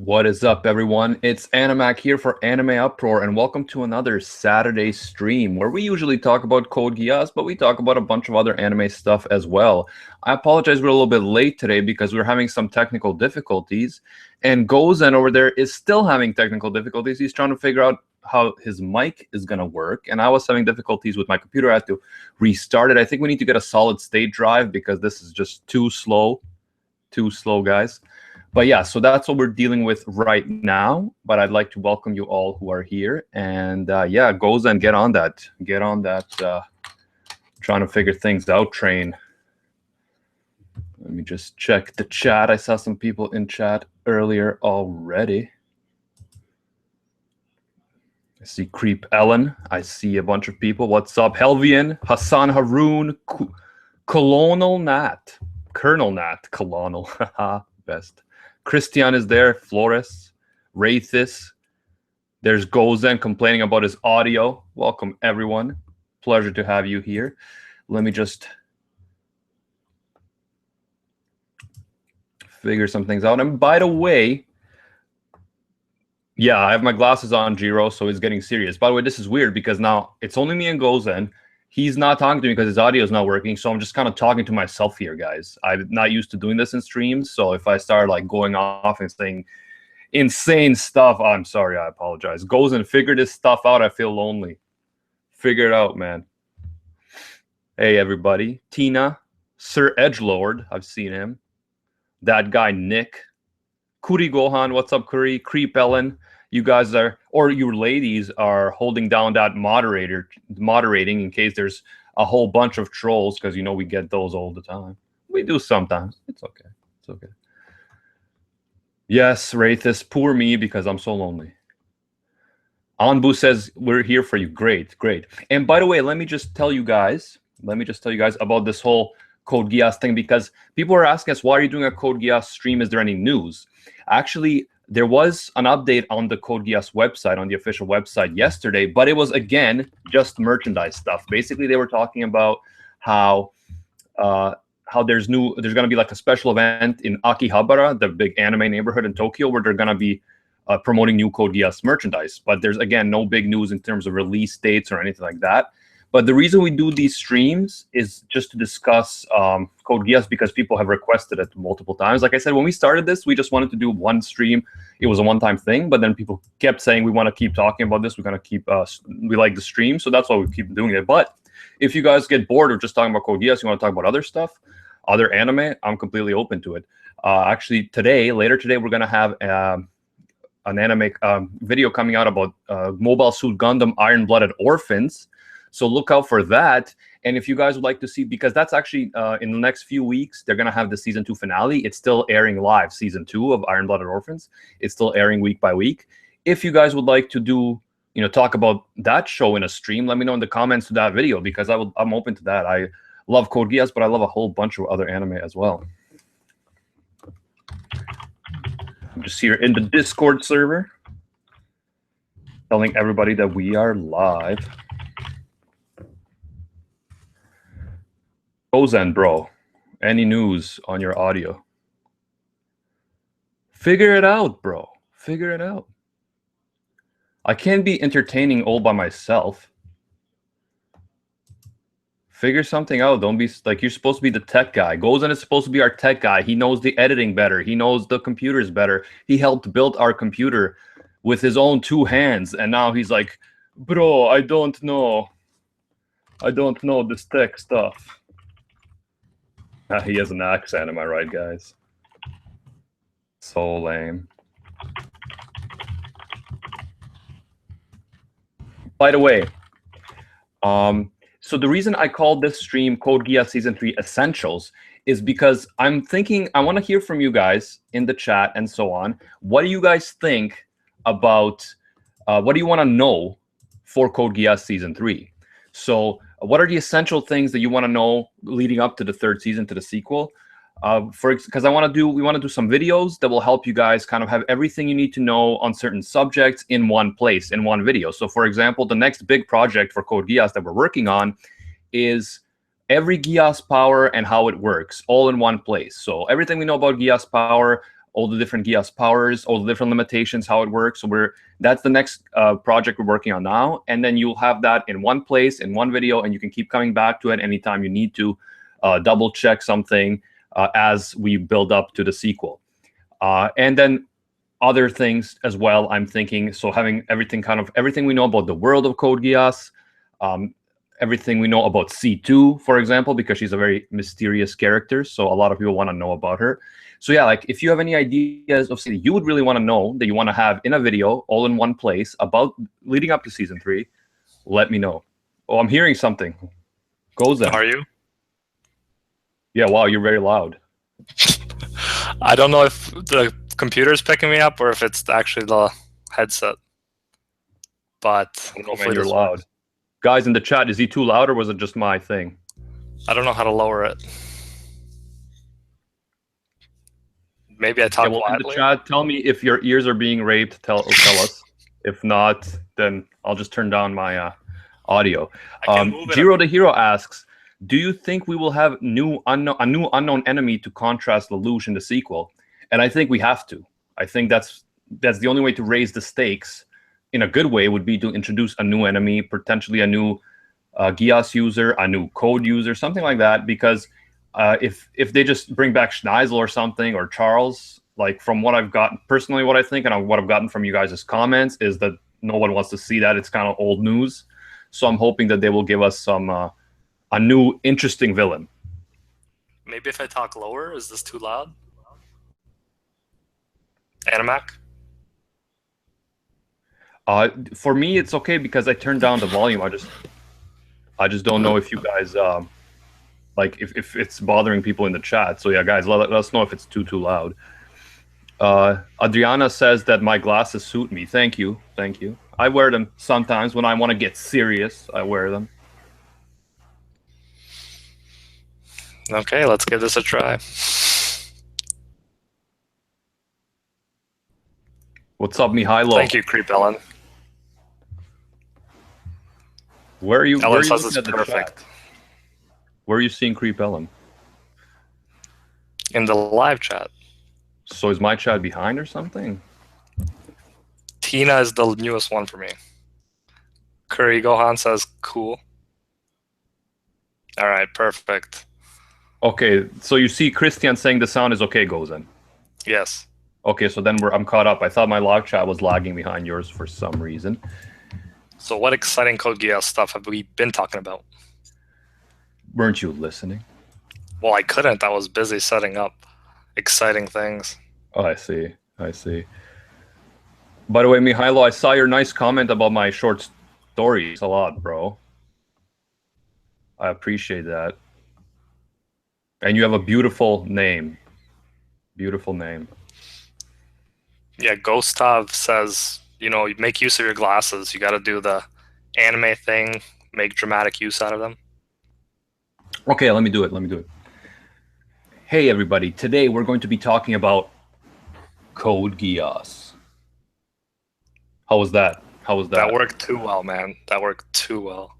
What is up, everyone? It's Animac here for Anime Uproar, and welcome to another Saturday stream where we usually talk about Code Geass, but we talk about a bunch of other anime stuff as well. I apologize we're a little bit late today because we're having some technical difficulties, and Gozen over there is still having technical difficulties. He's trying to figure out how his mic is going to work, and I was having difficulties with my computer. I had to restart it. I think we need to get a solid state drive because this is just too slow, guys. But yeah, so that's what we're dealing with right now. But I'd like to welcome you all who are here. And yeah, Gozen, get on that. Get on that trying to figure things out train. Let me just check the chat. I saw some people in chat earlier already. I see Creep Ellen. I see a bunch of people. What's up? Helvian, Hassan Haroon, Colonel Nat. Colonel Nat. Colonel. Haha, best. Christian is there, Flores, Wraithis. There's Gozen complaining about his audio. Welcome, everyone. Pleasure to have you here. Let me just figure some things out. And by the way, yeah, I have my glasses on, Jiro, so it's getting serious. By the way, this is weird because now it's only me and Gozen. He's not talking to me because his audio is not working, so I'm just kind of talking to myself here, guys. I'm not used to doing this in streams, so if I start like going off and saying insane stuff, I'm sorry, I apologize. Goes and figure this stuff out. I feel lonely. Figure it out, man. Hey, everybody. Tina, Sir Edgelord, I've seen him. That guy, Nick. Kuri Gohan, what's up, Kuri? Creep Ellen. You guys are, or you ladies are holding down that moderating in case there's a whole bunch of trolls, because you know we get those all the time. We do sometimes. It's okay. It's okay. Yes, Wraithis, poor me because I'm so lonely. Anbu says we're here for you. Great, great. And by the way, let me just tell you guys about this whole Code Geass thing, because people are asking us, why are you doing a Code Geass stream? Is there any news? Actually, there was an update on the Code Geass website, on the official website yesterday, but it was, again, just merchandise stuff. Basically, they were talking about how there's going to be like a special event in Akihabara, the big anime neighborhood in Tokyo, where they're going to be promoting new Code Geass merchandise. But there's, again, no big news in terms of release dates or anything like that. But the reason we do these streams is just to discuss Code Geass because people have requested it multiple times. Like I said, when we started this, we just wanted to do one stream. It was a one-time thing, but then people kept saying, we want to keep talking about this. We're going to keep, we like the stream, so that's why we keep doing it. But if you guys get bored of just talking about Code Geass, you want to talk about other stuff, other anime, I'm completely open to it. Actually, later today, we're going to have an anime video coming out about Mobile Suit Gundam Iron-Blooded Orphans. So look out for that. And if you guys would like to see, because that's actually in the next few weeks, they're going to have the season 2 finale. It's still airing live, season 2 of Iron-Blooded Orphans. It's still airing week by week. If you guys would like to do, talk about that show in a stream, let me know in the comments to that video, because I'm open to that. I love Code Geass, but I love a whole bunch of other anime as well. I'm just here in the Discord server, telling everybody that we are live. Gozen, bro, any news on your audio? Figure it out, bro. Figure it out. I can't be entertaining all by myself. Figure something out. Don't be like, you're supposed to be the tech guy. Gozen is supposed to be our tech guy. He knows the editing better. He knows the computers better. He helped build our computer with his own 2 hands. And now he's like, bro, I don't know. I don't know this tech stuff. He has an accent, am I right, guys? So lame. By the way, so the reason I called this stream Code Geass Season 3 Essentials is because I'm thinking, I want to hear from you guys in the chat and so on. What do you guys think about, what do you want to know for Code Geass Season 3? So what are the essential things that you want to know leading up to the 3rd season, to the sequel? Because we want to do some videos that will help you guys kind of have everything you need to know on certain subjects in one place, in one video. So for example, the next big project for Code Geass that we're working on is every Geass power and how it works all in one place. So everything we know about Geass power, all the different Geass powers, all the different limitations, how it works. So that's the next project we're working on now. And then you'll have that in one place, in one video, and you can keep coming back to it anytime you need to double check something as we build up to the sequel. And then other things as well, I'm thinking. So having everything we know about the world of Code Geass, everything we know about C2, for example, because she's a very mysterious character. So a lot of people want to know about her. So yeah, like if you have any ideas of something you would really want to know that you want to have in a video all in one place about leading up to season 3, let me know. Oh, I'm hearing something. Goes there. Are you? Yeah, wow, you're very loud. I don't know if the computer's picking me up or if it's actually the headset. But hopefully you're loud. Guys in the chat, is he too loud or was it just my thing? I don't know how to lower it. Maybe I talk quietly. In the chat, tell me if your ears are being raped. Tell us. If not, then I'll just turn down my audio. Jiro the Hero asks, do you think we will have a new unknown enemy to contrast Lelouch in the sequel? And I think we have to. I think that's the only way to raise the stakes in a good way would be to introduce a new enemy, potentially a new Geass user, a new code user, something like that. Because if they just bring back Schneisel or something, or Charles, like from what I've gotten personally, what I think and what I've gotten from you guys' comments is that no one wants to see that. It's kind of old news. So I'm hoping that they will give us some a new interesting villain. Maybe if I talk lower, is this too loud? Animac? For me, it's okay because I turned down the volume. I just don't know if you guys like if it's bothering people in the chat. So yeah, guys, let us know if it's too loud. Adriana says that my glasses suit me. Thank you. I wear them sometimes when I want to get serious. I wear them. Okay, let's give this a try. What's up, Mihailo? Thank you, Creep Ellen. Where are you? Ellen says it's perfect. Where are you seeing Creep Ellen? In the live chat. So is my chat behind or something? Tina is the newest one for me. Curry Gohan says cool. All right, perfect. Okay, so you see Christian saying the sound is okay, Gozen? Yes. Okay, so then I'm caught up. I thought my live chat was lagging behind yours for some reason. So what exciting Code Geass stuff have we been talking about? Weren't you listening? Well, I couldn't. I was busy setting up exciting things. Oh, I see. By the way, Mihailo, I saw your nice comment about my short stories a lot, bro. I appreciate that. And you have a beautiful name. Beautiful name. Yeah, Gustav says, you know, you make use of your glasses. You got to do the anime thing, make dramatic use out of them. Okay, let me do it. Hey, everybody. Today, we're going to be talking about Code Geass. How was that? That worked too well, man. That worked too well.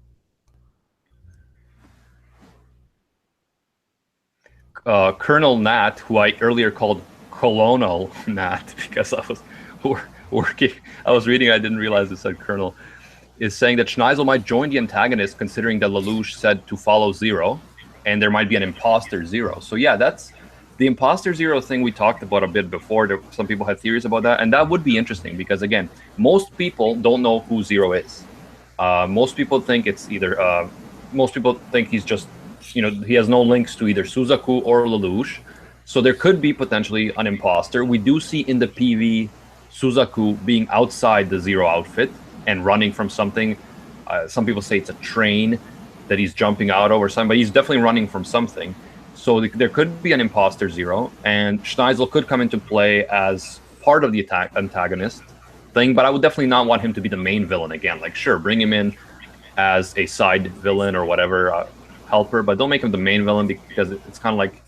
Colonel Nat, who I earlier called Colonel Nat because I was working, I was reading, I didn't realize it said Colonel, is saying that Schneisel might join the antagonist considering that Lelouch said to follow Zero, and there might be an imposter Zero. So yeah, that's the imposter Zero thing we talked about a bit before. Some people had theories about that, and that would be interesting because, again, most people don't know who Zero is. Most people think it's either, most people think he's just, you know, he has no links to either Suzaku or Lelouch. So there could be potentially an imposter. We do see in the PV Suzaku being outside the Zero outfit and running from something. Some people say it's a train that he's jumping out of or something, but he's definitely running from something. So there could be an imposter Zero, and Schneisel could come into play as part of the antagonist thing, but I would definitely not want him to be the main villain again. Like, sure, bring him in as a side villain or whatever, helper, but don't make him the main villain because it's kind of like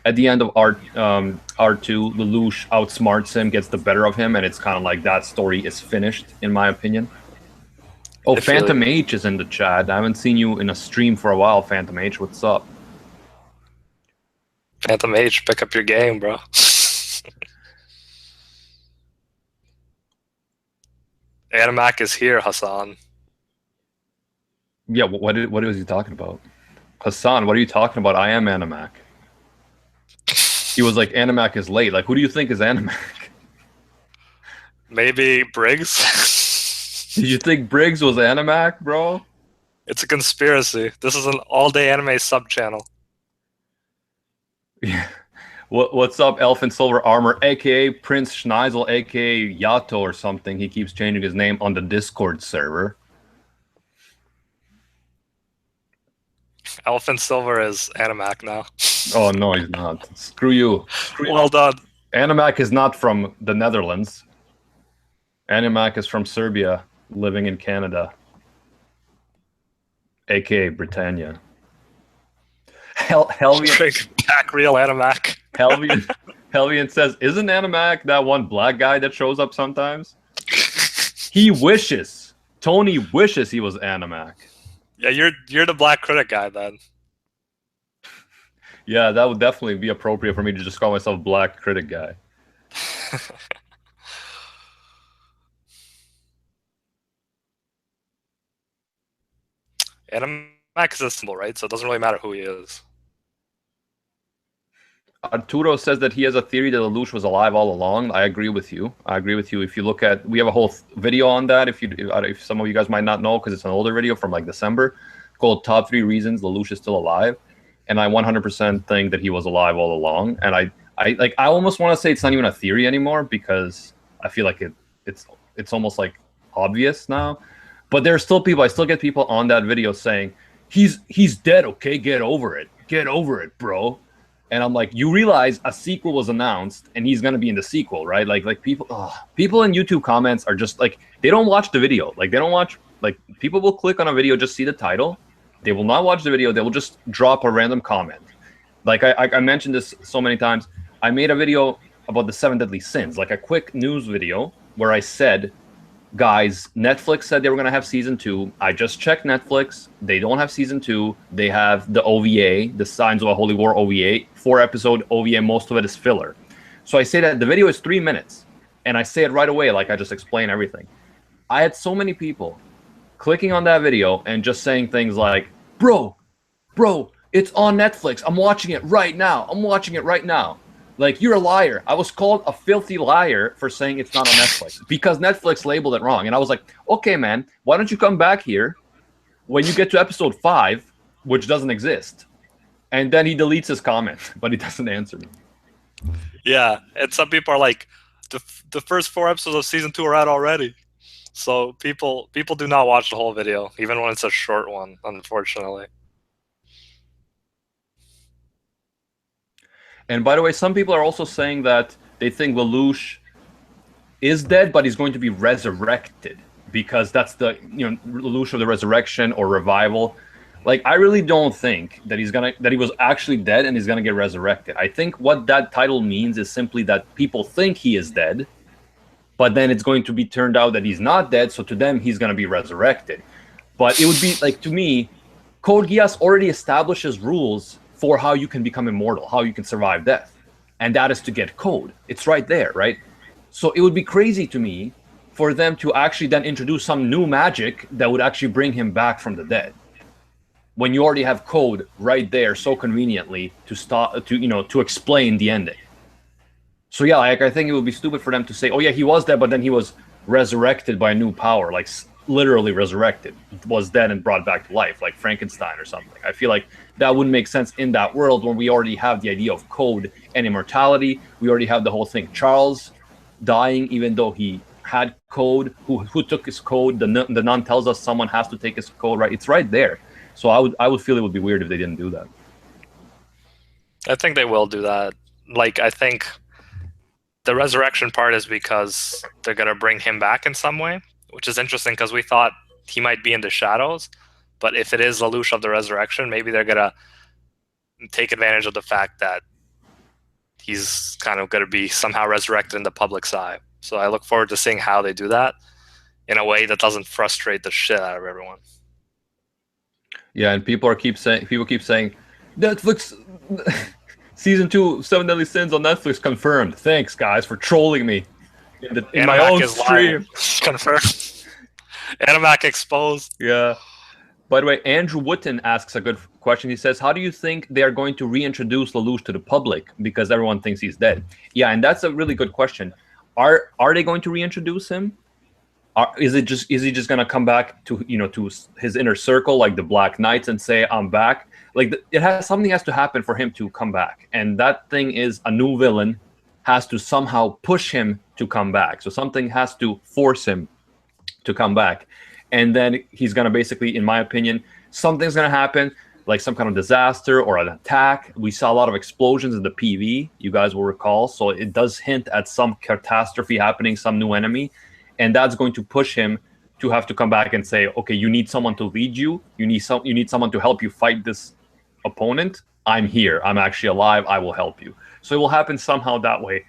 at the end of R2, Lelouch outsmarts him, gets the better of him, and it's kind of like that story is finished, in my opinion. Oh, Phantom H is in the chat. I haven't seen you in a stream for a while, Phantom H. What's up? Phantom H, pick up your game, bro. Animac is here, Hassan. Yeah, what was he talking about? Hassan, what are you talking about? I am Animac. He was like, Animac is late. Like, who do you think is Animac? Maybe Briggs? Did you think Briggs was Animac, bro? It's a conspiracy. This is an all-day anime sub-channel. Yeah. What's up, Elf in Silver Armor, aka Prince Schneisel, aka Yato or something? He keeps changing his name on the Discord server. Elephant Silver is Animac now. Oh no, he's not. Screw you. Well done. Animac is not from the Netherlands. Animac is from Serbia, living in Canada, aka Britannia. Helvian back real Animac. Helvian says, "Isn't Animac that one black guy that shows up sometimes?" He wishes. Tony wishes he was Animac. Yeah, you're the black critic guy then. Yeah, that would definitely be appropriate for me to just call myself black critic guy. Animac is a symbol, right? So it doesn't really matter who he is. Arturo says that he has a theory that Lelouch was alive all along. I agree with you. If you look at, we have a whole video on that. If some of you guys might not know, because it's an older video from like December, called "Top 3 Reasons Lelouch is Still Alive," and I 100% think that he was alive all along. And I almost want to say it's not even a theory anymore, because I feel like it's almost like obvious now. But there's still people. I still get people on that video saying he's dead. Okay, get over it, bro. And I'm like, you realize a sequel was announced and he's gonna be in the sequel, right? Like people in YouTube comments are just like, they don't watch the video. Like they don't watch, like people will click on a video, just see the title. They will not watch the video. They will just drop a random comment. Like I mentioned this so many times. I made a video about the 7 deadly sins, like a quick news video where I said, guys, Netflix said they were going to have season 2. I just checked Netflix. They don't have season 2. They have the OVA, the Signs of a Holy War OVA, 4-episode OVA. Most of it is filler. So I say that the video is 3 minutes, and I say it right away, like I just explain everything. I had so many people clicking on that video and just saying things like, bro, it's on Netflix. I'm watching it right now. Like, you're a liar. I was called a filthy liar for saying it's not on Netflix because Netflix labeled it wrong. And I was like, okay, man, why don't you come back here when you get to episode 5, which doesn't exist? And then he deletes his comment, but he doesn't answer me. Yeah, and some people are like, the first 4 episodes of season 2 are out already. So people do not watch the whole video, even when it's a short one, unfortunately. And by the way, some people are also saying that they think Lelouch is dead, but he's going to be resurrected because that's the Lelouch of the resurrection or revival. Like, I really don't think that he was actually dead and he's gonna get resurrected. I think what that title means is simply that people think he is dead, but then it's going to be turned out that he's not dead. So to them, he's gonna be resurrected. But it would be like, to me, Code Geass already establishes rules for how you can become immortal, how you can survive death. And that is to get code. It's right there, right? So it would be crazy to me for them to actually then introduce some new magic that would actually bring him back from the dead, when you already have code right there so conveniently to explain the ending. So yeah, like, I think it would be stupid for them to say, oh yeah, he was dead, but then he was resurrected by a new power, like literally resurrected, was dead and brought back to life, like Frankenstein or something. I feel like that wouldn't make sense in that world when we already have the idea of code and immortality. We already have the whole thing. Charles dying, even though he had code. Who took his code? The nun tells us someone has to take his code, right? It's right there. So I would feel it would be weird if they didn't do that. I think they will do that. Like, I think the resurrection part is because they're going to bring him back in some way, which is interesting because we thought he might be in the shadows. But if it is Lelouch of the resurrection, maybe they're going to take advantage of the fact that he's kind of going to be somehow resurrected in the public's eye. So I look forward to seeing how they do that in a way that doesn't frustrate the shit out of everyone. Yeah, and people keep saying Netflix season 2 7 Deadly Sins on Netflix confirmed. Thanks guys for trolling me in my own stream. Confirmed. Animac exposed. Yeah. By the way, Andrew Wooten asks a good question. He says, "How do you think they are going to reintroduce Lelouch to the public because everyone thinks he's dead?" Yeah, and that's a really good question. Are they going to reintroduce him? Is he just gonna come back to to his inner circle like the Black Knights and say, "I'm back"? Like it has something has to happen for him to come back, and that thing is a new villain has to somehow push him to come back. So something has to force him to come back, and then he's gonna basically, in my opinion, something's gonna happen, like some kind of disaster or an attack. We saw a lot of explosions in the PV, you guys will recall, so it does hint at some catastrophe happening, some new enemy, and that's going to push him to have to come back and say, okay, you need someone to lead you, you need someone to help you fight this opponent. I'm here, I'm actually alive, I will help you. So it will happen somehow that way.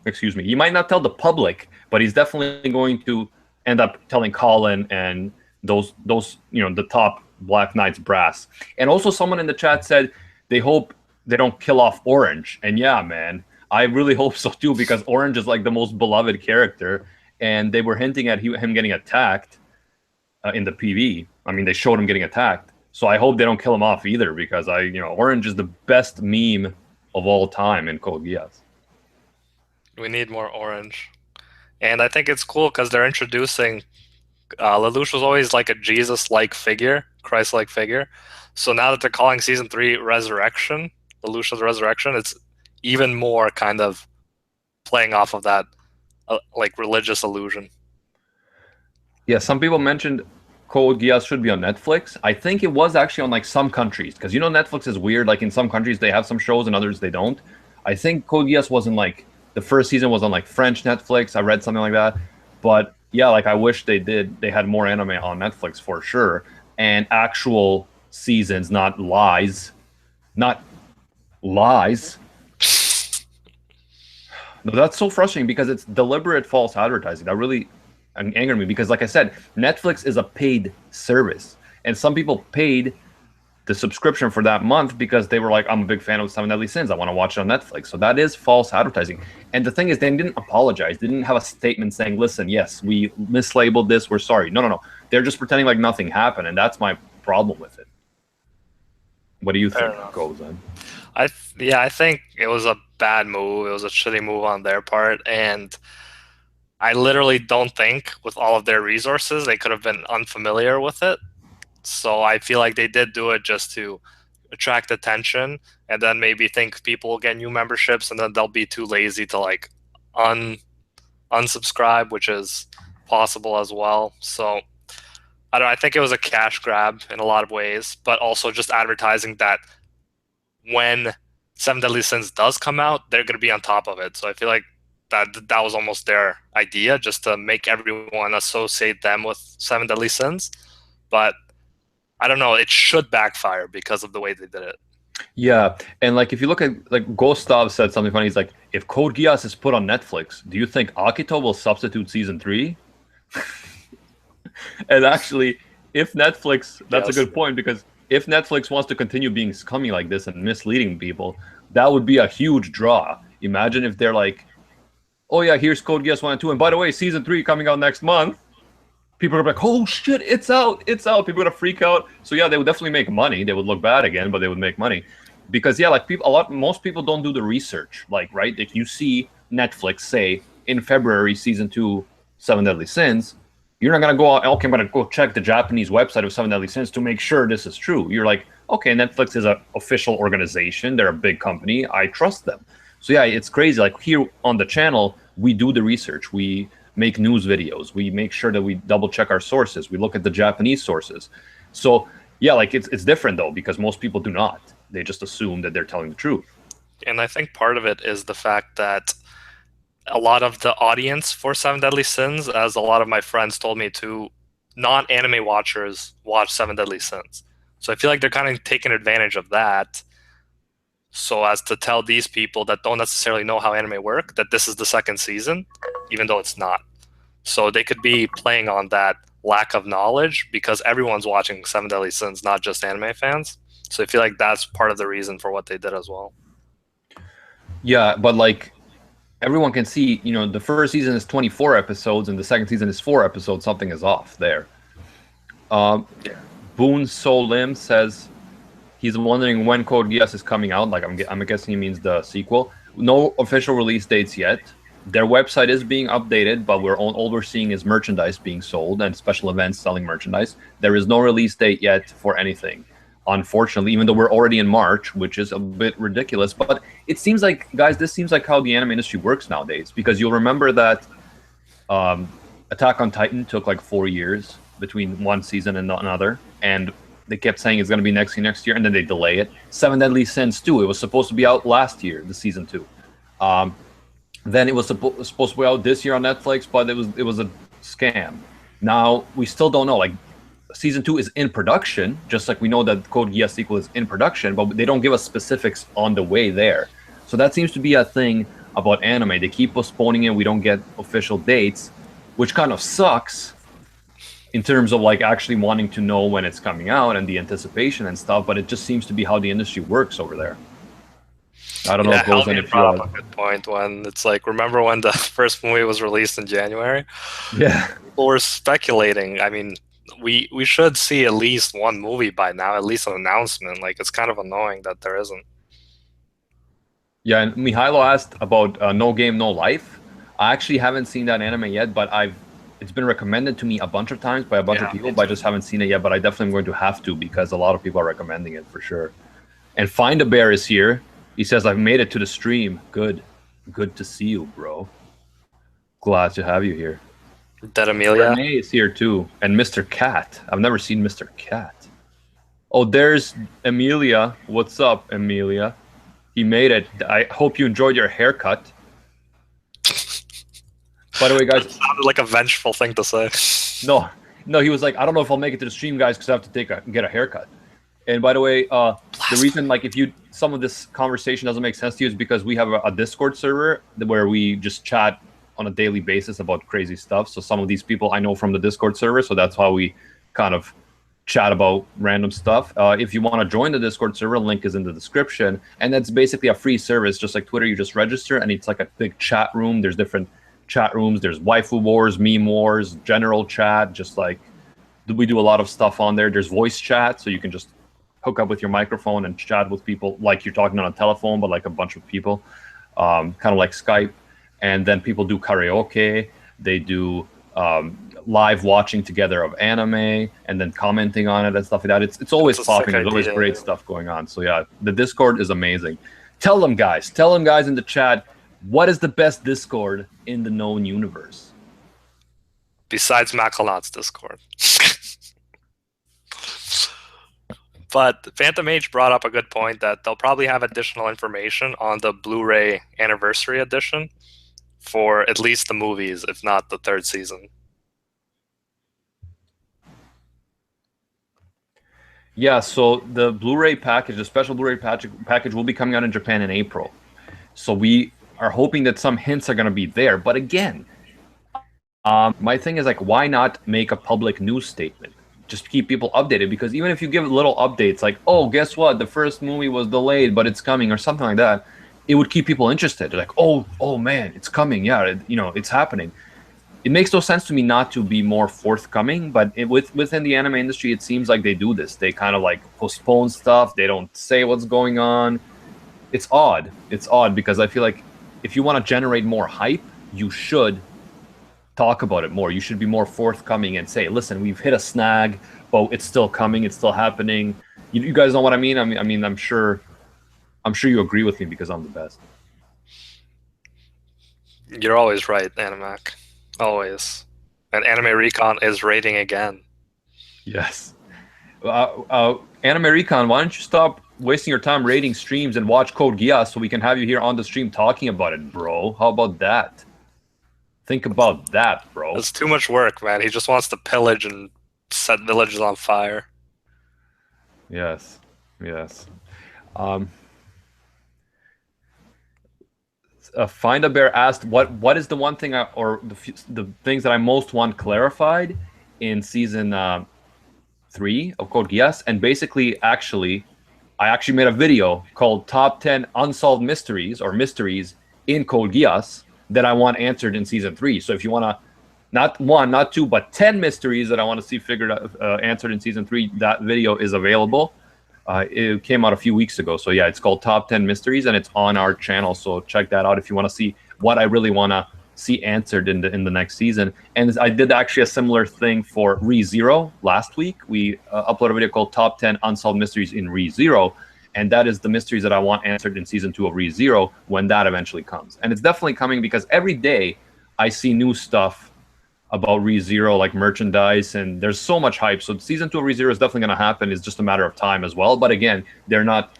Excuse me. He might not tell the public, but he's definitely going to end up telling Colin and those the top Black Knights brass. And also someone in the chat said they hope they don't kill off Orange. And yeah, man, I really hope so too, because Orange is like the most beloved character, and they were hinting at him getting attacked in the PV. I mean, they showed him getting attacked. So I hope they don't kill him off either, because Orange is the best meme of all time in Code Geass. We need more Orange. And I think it's cool because they're introducing Lelouch was always like a Jesus-like figure, Christ-like figure. So now that they're calling season 3 Resurrection, Lelouch's Resurrection, it's even more kind of playing off of that like religious illusion. Yeah, some people mentioned Code Geass should be on Netflix. I think it was actually on like some countries, because Netflix is weird. Like in some countries they have some shows and others they don't. I think Code Geass wasn't like the first season was on like French Netflix. I read something like that. But yeah, like I wish they had more anime on Netflix for sure, and actual seasons, not lies. No, that's so frustrating because it's deliberate false advertising. That really angered me, because like I said, Netflix is a paid service, and some people paid the subscription for that month because they were like, I'm a big fan of Seven Deadly Sins, I want to watch it on Netflix. So that is false advertising. And the thing is, they didn't apologize. They didn't have a statement saying, listen, yes, we mislabeled this, we're sorry. No. They're just pretending like nothing happened, and that's my problem with it. What do you think goes on? I think it was a bad move. It was a shitty move on their part, and I literally don't think with all of their resources they could have been unfamiliar with it. So I feel like they did do it just to attract attention, and then maybe think people will get new memberships, and then they'll be too lazy to like unsubscribe, which is possible as well. So I don't know, I think it was a cash grab in a lot of ways, but also just advertising that when Seven Deadly Sins does come out, they're going to be on top of it. So I feel like that was almost their idea, just to make everyone associate them with Seven Deadly Sins. But I don't know, it should backfire because of the way they did it. Yeah, and like if you look at like Gustav said something funny. He's like, if Code Geass is put on Netflix, do you think Akito will substitute season 3? And actually, if Netflix, that's a good point, because if Netflix wants to continue being scummy like this and misleading people, that would be a huge draw. Imagine if they're like, oh yeah, here's Code Geass 1 and 2, and by the way, season 3 coming out next month. People are like, oh shit, it's out. People are gonna freak out. So yeah, they would definitely make money. They would look bad again, but they would make money. Because yeah, like most people don't do the research. Like, right? If you see Netflix say in February season 2 Seven Deadly Sins, you're not gonna go out, okay, I'm gonna go check the Japanese website of Seven Deadly Sins to make sure this is true. You're like, okay, Netflix is an official organization, they're a big company, I trust them. So yeah, it's crazy. Like here on the channel, we do the research. We make news videos. We make sure that we double check our sources. We look at the Japanese sources. So yeah, like it's different though, because most people do not. They just assume that they're telling the truth. And I think part of it is the fact that a lot of the audience for Seven Deadly Sins, as a lot of my friends told me too, non-anime watchers watch Seven Deadly Sins. So I feel like they're kind of taking advantage of that, so as to tell these people that don't necessarily know how anime work that this is the second season, even though it's not. So they could be playing on that lack of knowledge, because everyone's watching Seven Deadly Sins, not just anime fans. So I feel like that's part of the reason for what they did as well. Yeah, but like everyone can see, the first season is 24 episodes and the second season is 4 episodes. Something is off there. Yeah. Boone So Lim says he's wondering when Code Geass is coming out. Like I'm guessing he means the sequel. No official release dates yet. Their website is being updated, but all we're seeing is merchandise being sold and special events selling merchandise. There is no release date yet for anything, unfortunately, even though we're already in March, which is a bit ridiculous. But it seems like, guys, this seems like how the anime industry works nowadays, because you'll remember that Attack on Titan took like 4 years between one season and another, and they kept saying it's going to be next year, and then they delay it. Seven Deadly Sins 2, it was supposed to be out last year, the season 2. Then it was supposed to be out this year on Netflix, but it was a scam. Now we still don't know. Like, season 2 is in production, just like we know that Code Geass sequel is in production, but they don't give us specifics on the way there. So that seems to be a thing about anime. They keep postponing it. We don't get official dates, which kind of sucks in terms of like actually wanting to know when it's coming out and the anticipation and stuff. But it just seems to be how the industry works over there. I don't know if goes any brought up a good point when it's like, remember when the first movie was released in January? Yeah. People were speculating. I mean, we should see at least one movie by now, at least an announcement. Like, it's kind of annoying that there isn't. Yeah, and Mihailo asked about No Game, No Life. I actually haven't seen that anime yet, but it's been recommended to me a bunch of times by a bunch of people, but I just haven't seen it yet. But I definitely am going to have to, because a lot of people are recommending it for sure. And Find a Bear is here. He says, I've made it to the stream. Good to see you, bro. Glad to have you here. Dead Amelia Renee is here too, and Mr. Cat. I've never seen Mr. Cat. Oh, there's Amelia. What's up, Amelia? He made it. I hope you enjoyed your haircut. By the way, guys, it sounded like a vengeful thing to say. No, he was like, I don't know if I'll make it to the stream, guys, because I have to get a haircut. And by the way, the reason, like, if some of this conversation doesn't make sense to you is because we have a Discord server where we just chat on a daily basis about crazy stuff. So some of these people I know from the Discord server, so that's how we kind of chat about random stuff. If you want to join the Discord server, link is in the description. And that's basically a free service, just like Twitter. You just register, and it's like a big chat room. There's different chat rooms. There's waifu wars, meme wars, general chat. Just like we do a lot of stuff on there. There's voice chat, so you can just hook up with your microphone and chat with people like you're talking on a telephone, but like a bunch of people, kind of like Skype. And then people do karaoke. They do live watching together of anime and then commenting on it and stuff like that. It's always popping. There's always great stuff going on. So yeah, the Discord is amazing. Tell them guys in the chat, what is the best Discord in the known universe? Besides Macalot's Discord. But Phantom H brought up a good point that they'll probably have additional information on the Blu-ray anniversary edition for at least the movies, if not the third season. Yeah, so the Blu-ray package, the special Blu-ray package will be coming out in Japan in April. So we are hoping that some hints are going to be there. But again, my thing is, like, why not make a public news statement? Just keep people updated, because even if you give little updates like, oh, guess what, the first movie was delayed, but it's coming, or something like that, it would keep people interested. They're like, oh man, it's coming. Yeah, it's happening. It makes no sense to me not to be more forthcoming, but within the anime industry, it seems like they do this. They kind of like postpone stuff. They don't say what's going on. It's odd. It's odd, because I feel like if you want to generate more hype, you should talk about it more. You should be more forthcoming and say, listen, we've hit a snag, but it's still coming. It's still happening. You guys know what I mean? I mean, I'm sure you agree with me, because I'm the best. You're always right, Animac. Always. And Anime Recon is rating again. Yes. Anime Recon, why don't you stop wasting your time rating streams and watch Code Geass so we can have you here on the stream talking about it, bro? How about that? Think about that, bro. It's too much work, man. He just wants to pillage and set villages on fire. Yes. Find a Bear asked, what is the one thing or the things that I most want clarified in season 3 of Code Geass? And basically, I actually made a video called Top 10 Unsolved Mysteries or Mysteries in Code Geass that I want answered in season 3. So if you want to Not one, not two, but 10 mysteries that I want to see figured out, answered in season 3. That video is available. It came out a few weeks ago. So yeah, it's called Top 10 Mysteries, and it's on our channel. So check that out if you want to see what I really want to see answered in the next season. And I did actually a similar thing for ReZero last week. We uploaded a video called Top 10 Unsolved Mysteries in ReZero. And that is the mysteries that I want answered in season 2 of ReZero when that eventually comes. And it's definitely coming because every day I see new stuff about ReZero, like merchandise, and there's so much hype. So season 2 of ReZero is definitely going to happen. It's just a matter of time as well. But again, they're not,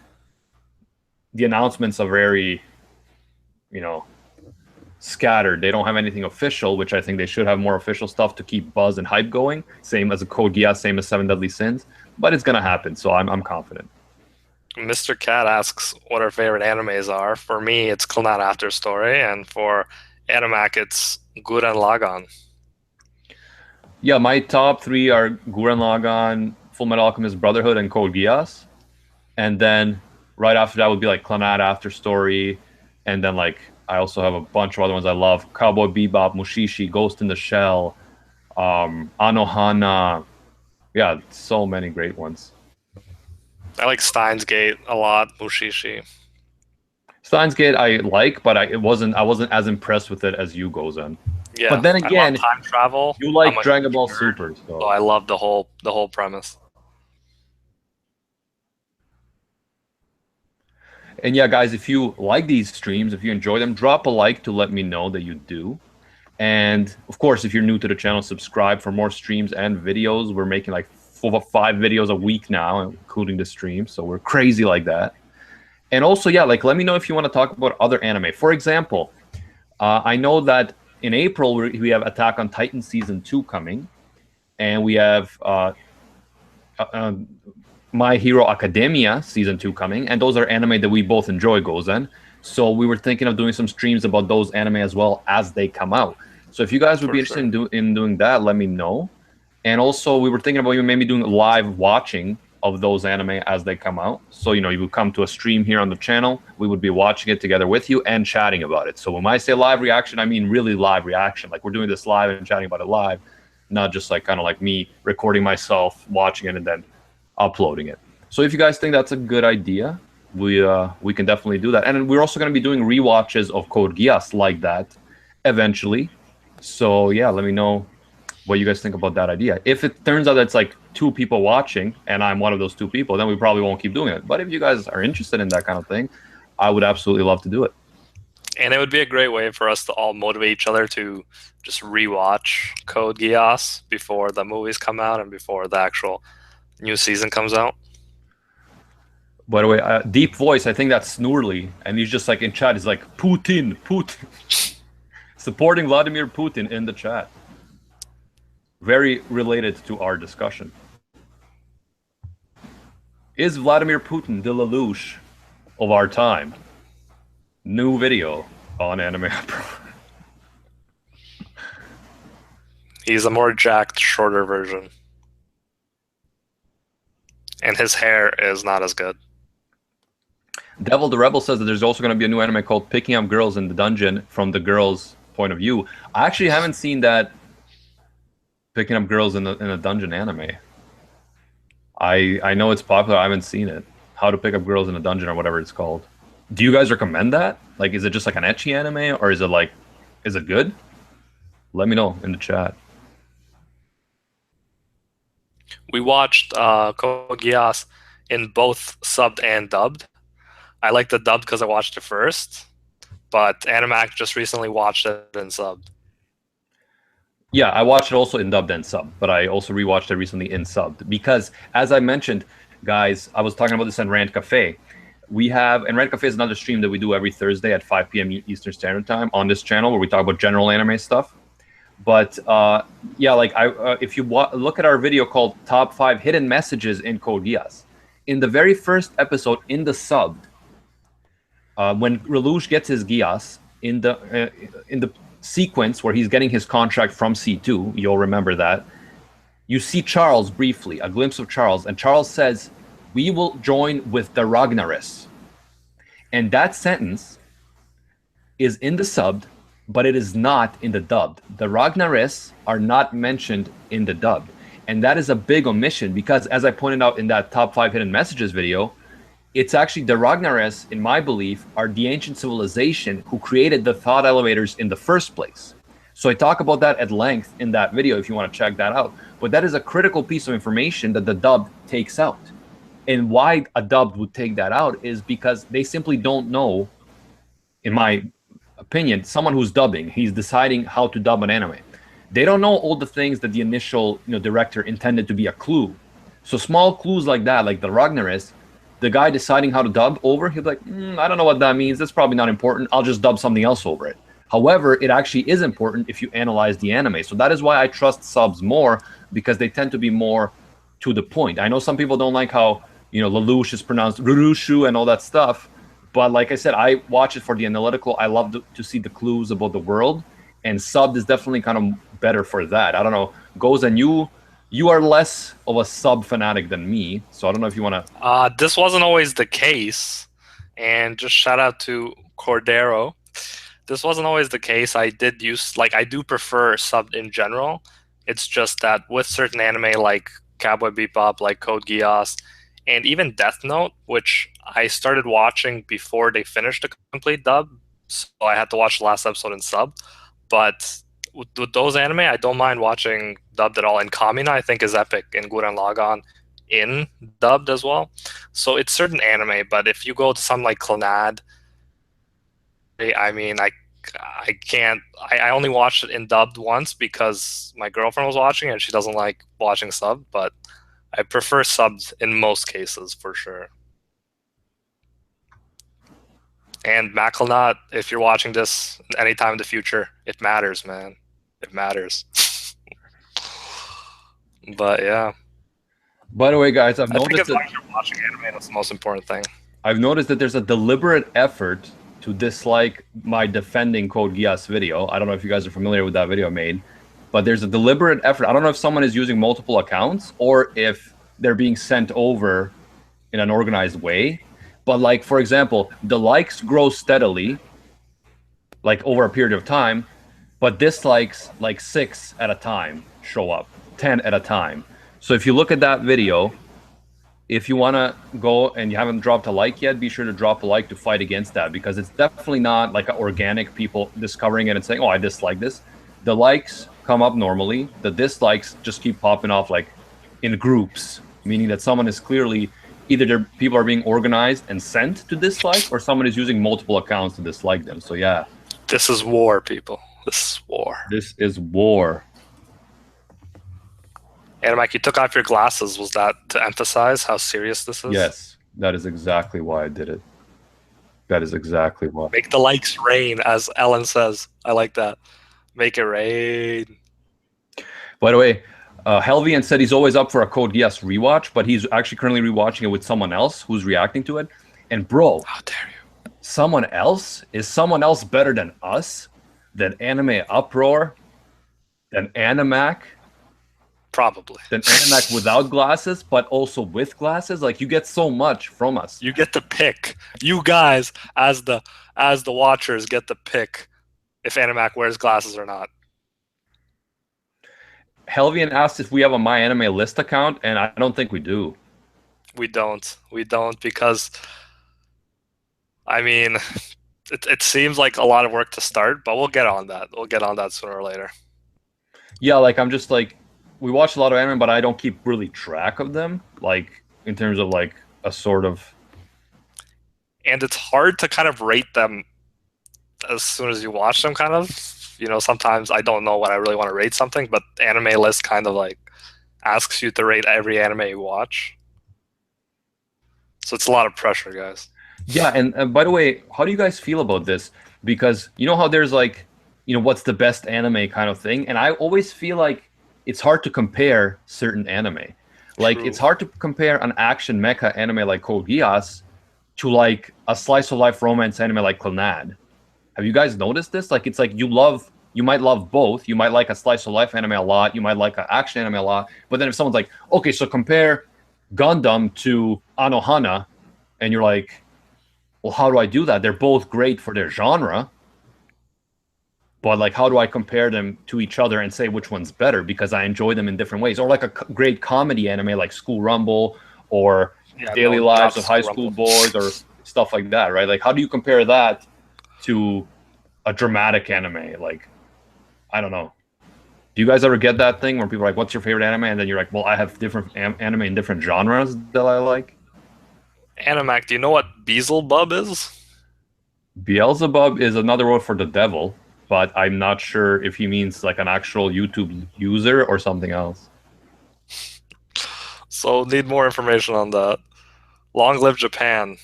the announcements are very, scattered. They don't have anything official, which I think they should have more official stuff to keep buzz and hype going. Same as a Code Geass, same as 7 Deadly Sins. But it's going to happen, so I'm confident. Mr. Cat asks what our favorite animes are. For me, it's Clannad After Story, and for Animac, it's Gurren Lagann. Yeah, my top 3 are Gurren Lagann, Full Metal Alchemist Brotherhood, and Code Geass. And then right after that would be like Clannad After Story. And then like I also have a bunch of other ones I love. Cowboy Bebop, Mushishi, Ghost in the Shell, Anohana. Yeah, so many great ones. I like Steins Gate a lot, Mushishi. Steins Gate I like, but I wasn't as impressed with it as you, Gozen. Yeah, but then again, I love time travel. You like Dragon Ball Super, so I love the whole premise. And yeah, guys, if you like these streams, if you enjoy them, drop a like to let me know that you do. And of course, if you're new to the channel, subscribe for more streams and videos. We're making like 4 or 5 videos a week now, including the stream. So we're crazy like that. And also, yeah, like let me know if you want to talk about other anime. For example, I know that in April we have Attack on Titan Season 2 coming. And we have My Hero Academia Season 2 coming. And those are anime that we both enjoy, Gozen. So we were thinking of doing some streams about those anime as well as they come out. So if you guys would be interested in doing that, let me know. And also, we were thinking about maybe doing live watching of those anime as they come out. So, you would come to a stream here on the channel. We would be watching it together with you and chatting about it. So when I say live reaction, I mean really live reaction. Like we're doing this live and chatting about it live, not just like kind of like me recording myself, watching it, and then uploading it. So if you guys think that's a good idea, we can definitely do that. And we're also going to be doing rewatches of Code Geass like that eventually. So yeah, let me know what you guys think about that idea. If it turns out that's like 2 people watching and I'm one of those 2 people, then we probably won't keep doing it. But if you guys are interested in that kind of thing, I would absolutely love to do it. And it would be a great way for us to all motivate each other to just rewatch Code Geass before the movies come out and before the actual new season comes out. By the way, Deep Voice, I think that's Snoorly, and he's just like in chat, he's like, Putin. Supporting Vladimir Putin in the chat. Very related to our discussion. Is Vladimir Putin the Lelouch of our time? New video on Anime Pro. He's a more jacked, shorter version. And his hair is not as good. Devil the Rebel says that there's also going to be a new anime called Picking Up Girls in the Dungeon from the girls' point of view. I actually haven't seen that Picking Up Girls in a dungeon anime. I know it's popular. I haven't seen it. How to Pick Up Girls in a Dungeon or whatever it's called. Do you guys recommend that? Like, is it just like an ecchi anime, or is it good? Let me know in the chat. We watched Code Geass in both subbed and dubbed. I like the dubbed because I watched it first, but Animac just recently watched it in subbed. Yeah, I watched it also in dubbed and subbed, but I also rewatched it recently in subbed because, as I mentioned, guys, I was talking about this on Rant Cafe. And Rant Cafe is another stream that we do every Thursday at 5 p.m. Eastern Standard Time on this channel where we talk about general anime stuff. But yeah, like if you look at our video called Top 5 Hidden Messages in Code Geass, in the very first episode in the subbed, when Lelouch gets his Geass in the sequence where he's getting his contract from C2, you'll remember that, you see Charles briefly, a glimpse of Charles, and Charles says, "We will join with the Ragnaris." And that sentence is in the subbed, but it is not in the dubbed. The Ragnares are not mentioned in the dubbed. And that is a big omission because, as I pointed out in that top 5 hidden messages video, it's actually the Ragnares, in my belief, are the ancient civilization who created the thought elevators in the first place. So I talk about that at length in that video if you want to check that out. But that is a critical piece of information that the dubbed takes out. And why a dubbed would take that out is because they simply don't know, in my opinion, someone who's dubbing, he's deciding how to dub an anime. They don't know all the things that the initial director intended to be a clue. So small clues like that, like the Ragnares, the guy deciding how to dub over, he'll be like, I don't know what that means. That's probably not important. I'll just dub something else over it. However, it actually is important if you analyze the anime. So that is why I trust subs more, because they tend to be more to the point. I know some people don't like how, Lelouch is pronounced Rurushu and all that stuff. But like I said, I watch it for the analytical. I love to see the clues about the world. And subbed is definitely kind of better for that. I don't know. Goes, and you are less of a sub fanatic than me. So I don't know if you want to... this wasn't always the case. And just shout out to Cordero. This wasn't always the case. I do prefer subbed in general. It's just that with certain anime like Cowboy Bebop, like Code Geass, and even Death Note, which I started watching before they finished the complete dub, so I had to watch the last episode in sub. But with those anime, I don't mind watching dubbed at all. And Kamina, I think, is epic, and Gurren Lagann in dubbed as well. So it's certain anime, but if you go to something like Clannad, I mean, I can't. I only watched it in dubbed once because my girlfriend was watching it and she doesn't like watching sub, but I prefer subs in most cases for sure. And Macalnut, if you're watching this anytime in the future, it matters, man. It matters. But yeah. By the way, guys, I've I think noticed as long as you're watching anime, that's the most important thing. I've noticed that there's a deliberate effort to dislike my defending Code Geass video. I don't know if you guys are familiar with that video I made, but there's a deliberate effort. I don't know if someone is using multiple accounts or if they're being sent over in an organized way. But like, for example, the likes grow steadily, like over a period of time, but dislikes, like 6 at a time, show up, 10 at a time. So if you look at that video, if you want to go and you haven't dropped a like yet, be sure to drop a like to fight against that, because it's definitely not like organic people discovering it and saying, oh, I dislike this. The likes come up normally. The dislikes just keep popping off like in groups, meaning that someone is clearly either people are being organized and sent to dislike, or someone is using multiple accounts to dislike them. So yeah. This is war, people. This is war. This is war. And Mike, you took off your glasses. Was that to emphasize how serious this is? Yes, that is exactly why I did it. That is exactly why. Make the likes rain, as Ellen says. I like that. Make it rain. By the way, Helvian said he's always up for a Code Geass rewatch, but he's actually currently rewatching it with someone else who's reacting to it. And bro, how dare you? Someone else? Is someone else better than us? Than Anime Uproar? Than Animac? Probably. Than Animac without glasses, but also with glasses? Like, you get so much from us. You get to pick. You guys, as the watchers, get to pick if Animac wears glasses or not. Helvian asked if we have a My Anime List account, and I don't think we do. We don't. We don't, because, I mean, it seems like a lot of work to start, but we'll get on that. We'll get on that sooner or later. Yeah, like, I'm just like, we watch a lot of anime, but I don't keep really track of them, like, in terms of, like, a sort of... And it's hard to kind of rate them as soon as you watch them, kind of. You know, sometimes I don't know when I really want to rate something, but Anime List kind of, like, asks you to rate every anime you watch. So it's a lot of pressure, guys. Yeah, and by the way, how do you guys feel about this? Because you know how there's, like, you know, what's the best anime kind of thing? And I always feel like it's hard to compare certain anime. Like, it's hard to compare an action mecha anime like Code Geass to, like, a slice of life romance anime like Clannad. Have you guys noticed this? Like, it's like you might love both. You might like a slice of life anime a lot. You might like an action anime a lot. But then if someone's like, okay, so compare Gundam to Anohana, and you're like, well, how do I do that? They're both great for their genre, but like, how do I compare them to each other and say which one's better? Because I enjoy them in different ways. Or like a great comedy anime like School Rumble or Daily Lives of High School Boys or stuff like that, right? Like, how do you compare that to a dramatic anime? Like, I don't know. Do you guys ever get that thing where people are like, "What's your favorite anime?" And then you're like, "Well, I have different anime in different genres that I like." Animac, do you know what Beelzebub is? Beelzebub is another word for the devil, but I'm not sure if he means like an actual YouTube user or something else. So need more information on that. Long live Japan.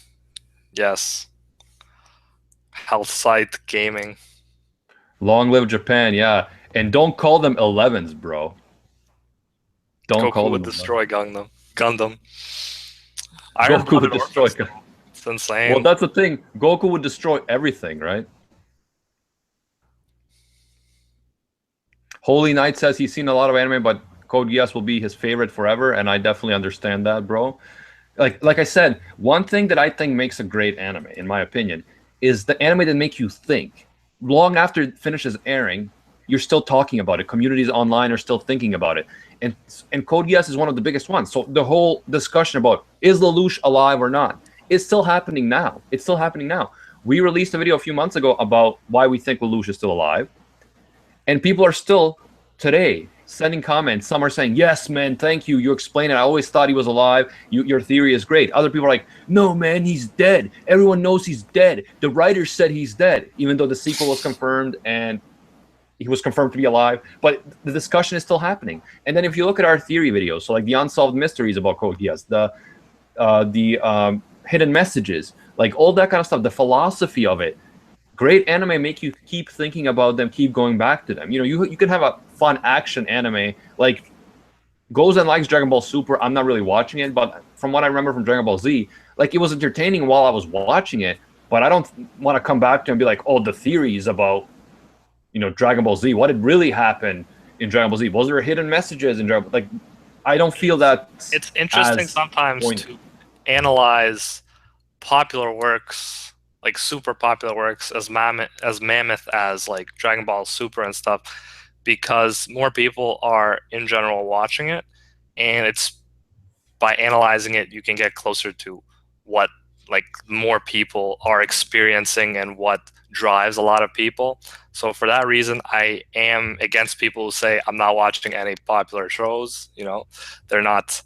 Yes. Health site gaming. Long live Japan, yeah. And don't call them 11s, bro. Don't Goku call them would 11s. destroy Gundam. Goku would destroy Gundam. It's insane. Well, that's the thing. Goku would destroy everything, right? Holy Knight says he's seen a lot of anime, but Code Geass will be his favorite forever, and I definitely understand that, bro. Like I said, one thing that I think makes a great anime, in my opinion, is the anime that make you think. Long after it finishes airing, you're still talking about it. Communities online are still thinking about it. And Code Geass is one of the biggest ones. So the whole discussion about is Lelouch alive or not is still happening now. It's still happening now. We released a video a few months ago about why we think Lelouch is still alive. And people are still today sending comments. Some are saying, "Yes, man, thank you. You explained it. I always thought he was alive. Your theory is great." Other people are like, "No, man, he's dead. Everyone knows he's dead. The writers said he's dead," even though the sequel was confirmed and he was confirmed to be alive. But the discussion is still happening. And then if you look at our theory videos, so like the unsolved mysteries about Code Geass, the hidden messages, like all that kind of stuff, the philosophy of it. Great anime make you keep thinking about them, keep going back to them. You know, you can have a fun action anime like Gozen likes Dragon Ball Super. I'm not really watching it, but from what I remember from Dragon Ball Z, like it was entertaining while I was watching it. But I don't want to come back to and be like, "Oh, the theories about Dragon Ball Z. What did really happen in Dragon Ball Z? Was there hidden messages in Dragon Ball?" Like, I don't feel that. It's interesting sometimes to analyze popular works, like super popular works, as mammoth as like Dragon Ball Super and stuff, because more people are in general watching it, and it's by analyzing it you can get closer to what like more people are experiencing and what drives a lot of people. So for that reason, I am against people who say I'm not watching any popular shows. They're not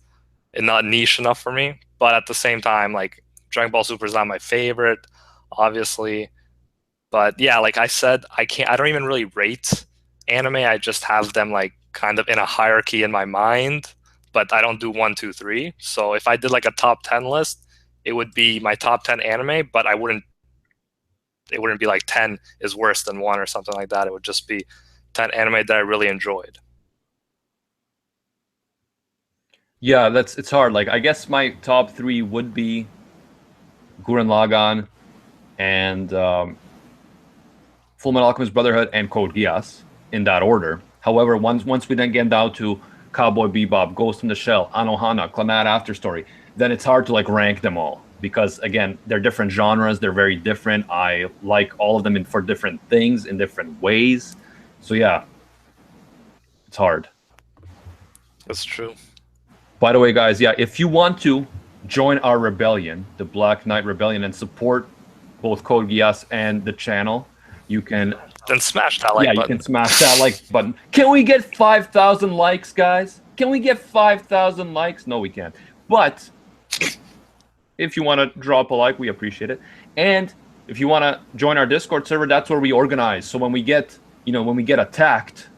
niche enough for me. But at the same time, like Dragon Ball Super is not my favorite, obviously. But yeah, like I said, I don't even really rate anime. I just have them like kind of in a hierarchy in my mind, but I don't do 1, 2, 3. So if I did like a top 10 list, it would be my top 10 anime, but it wouldn't be like 10 is worse than 1 or something like that. It would just be 10 anime that I really enjoyed. Yeah, it's hard. Like, I guess my top 3 would be Gurren Lagann and Full Metal Alchemist Brotherhood and Code Geass in that order. However, once we then get down to Cowboy Bebop, Ghost in the Shell, Anohana, Clannad After Story, then it's hard to like rank them all because again, they're different genres. They're very different. I like all of them for different things in different ways. So yeah, it's hard. That's true. By the way, guys, yeah, if you want to join our rebellion, the Black Knight Rebellion, and support both Code Geass and the channel, you can then smash that like button. Yeah, you can smash that like button. Can we get 5,000 likes, guys? Can we get 5,000 likes? No, we can't. But if you want to drop a like, we appreciate it. And if you want to join our Discord server, that's where we organize. So when we get, attacked,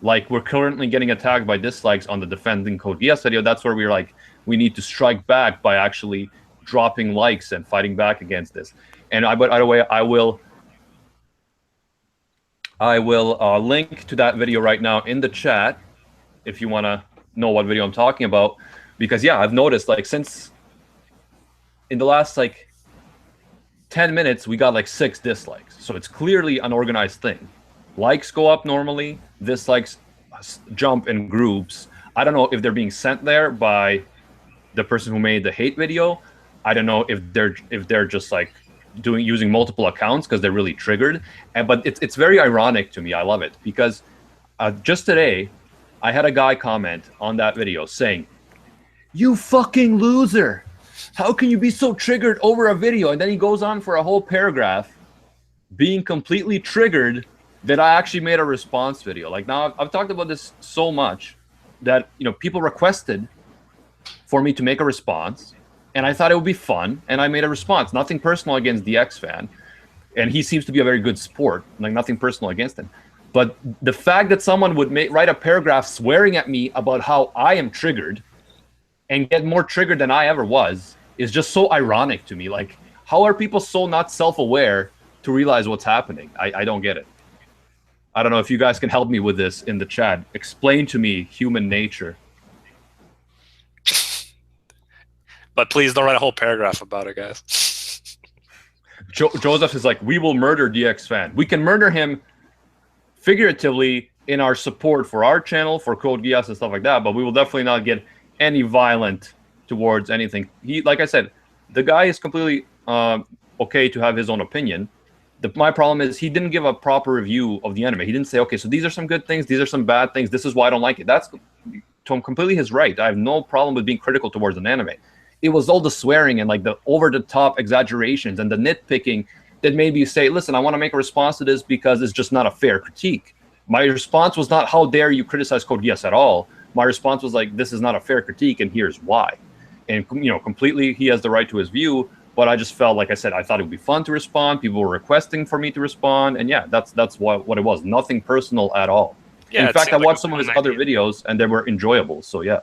like we're currently getting attacked by dislikes on the Defending Code Geass video, that's where we're like, we need to strike back by actually dropping likes and fighting back against this. And by the way, I will link to that video right now in the chat if you want to know what video I'm talking about. Because yeah, I've noticed like since in the last like 10 minutes, we got like 6 dislikes. So it's clearly an organized thing. Likes go up normally, dislikes jump in groups. I don't know if they're being sent there by the person who made the hate video. I don't know if they're just like using multiple accounts because they're really triggered. But it's very ironic to me. I love it because just today I had a guy comment on that video saying, "You fucking loser! How can you be so triggered over a video?" And then he goes on for a whole paragraph being completely triggered that I actually made a response video. Like, now I've talked about this so much that, you know, people requested for me to make a response, and I thought it would be fun, and I made a response. Nothing personal against the X fan, and he seems to be a very good sport. Like, nothing personal against him. But the fact that someone would write a paragraph swearing at me about how I am triggered and get more triggered than I ever was is just so ironic to me. Like, how are people so not self-aware to realize what's happening? I don't get it. I don't know if you guys can help me with this in the chat. Explain to me human nature. But please don't write a whole paragraph about it, guys. Joseph is like, we will murder DX fan. We can murder him figuratively in our support for our channel, for Code Geass and stuff like that, but we will definitely not get any violent towards anything. He, like I said, the guy is completely okay to have his own opinion. My problem is he didn't give a proper review of the anime. He didn't say, okay, so these are some good things, these are some bad things, this is why I don't like it. That's completely his right. I have no problem with being critical towards an anime. It was all the swearing and like the over-the-top exaggerations and the nitpicking that made me say, listen, I want to make a response to this because it's just not a fair critique. My response was not, how dare you criticize Code Geass at all. My response was like, this is not a fair critique, and here's why. And, you know, completely he has the right to his view, but I just felt, like I said, I thought it would be fun to respond. People were requesting for me to respond, and yeah, that's what it was. Nothing personal at all. Yeah, in fact, I watched some of his other videos, and they were enjoyable, so yeah.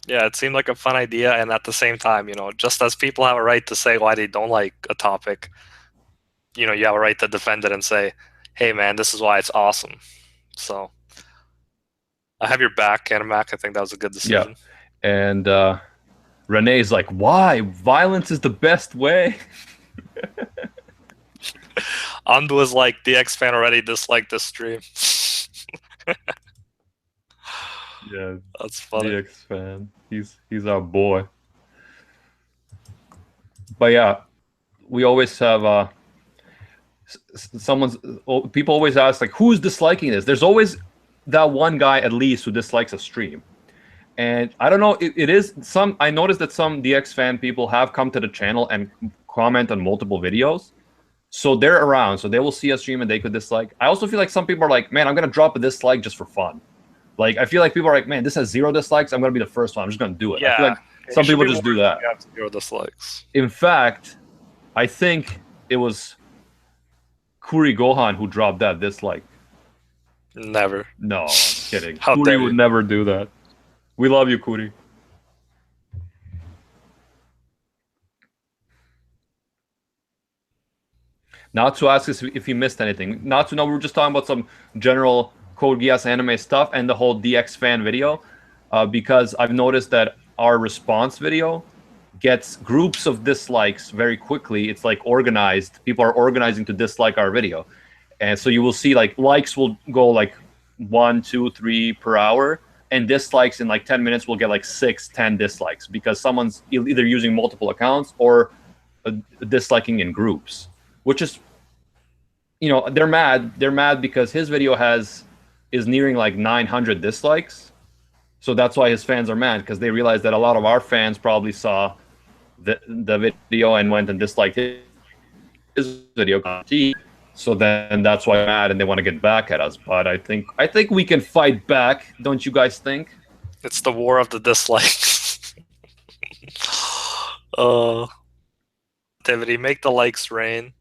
Yeah, it seemed like a fun idea, and at the same time, you know, just as people have a right to say why they don't like a topic, you know, you have a right to defend it and say, hey, man, this is why it's awesome. So I have your back, Animac. I think that was a good decision. Yeah, and Renee's like, why? Violence is the best way. Andu was like, the X fan already disliked this stream. Yeah, that's funny. The X fan, he's our boy. But yeah, we always have people always ask, like, who's disliking this? There's always that one guy at least who dislikes a stream. And I don't know, it is some, I noticed that some DX fan people have come to the channel and comment on multiple videos. So they're around, so they will see a stream and they could dislike. I also feel like some people are like, man, I'm going to drop a dislike just for fun. Like, I feel like people are like, man, this has 0 dislikes. I'm going to be the first one. I'm just going to do it. Yeah, I feel like some people just do that. You have 0 dislikes. In fact, I think it was Kuri Gohan who dropped that dislike. Never. No, I'm kidding. How Kuri dare you. would never do that. We love you, Kuri. Not to ask us if he missed anything. Not to know. We were just talking about some general Code Geass anime stuff and the whole DX fan video, because I've noticed that our response video gets groups of dislikes very quickly. It's like organized. People are organizing to dislike our video. And so you will see, like, likes will go like 1, 2, 3 per hour. And dislikes in like 10 minutes will get like 6, 10 dislikes because someone's either using multiple accounts or disliking in groups, which is, you know, they're mad. They're mad because his video is nearing like 900 dislikes. So that's why his fans are mad, because they realize that a lot of our fans probably saw the video and went and disliked his video. So then that's why they're mad and they want to get back at us. But I think we can fight back. Don't you guys think? It's the war of the dislikes. Activity, make the likes rain.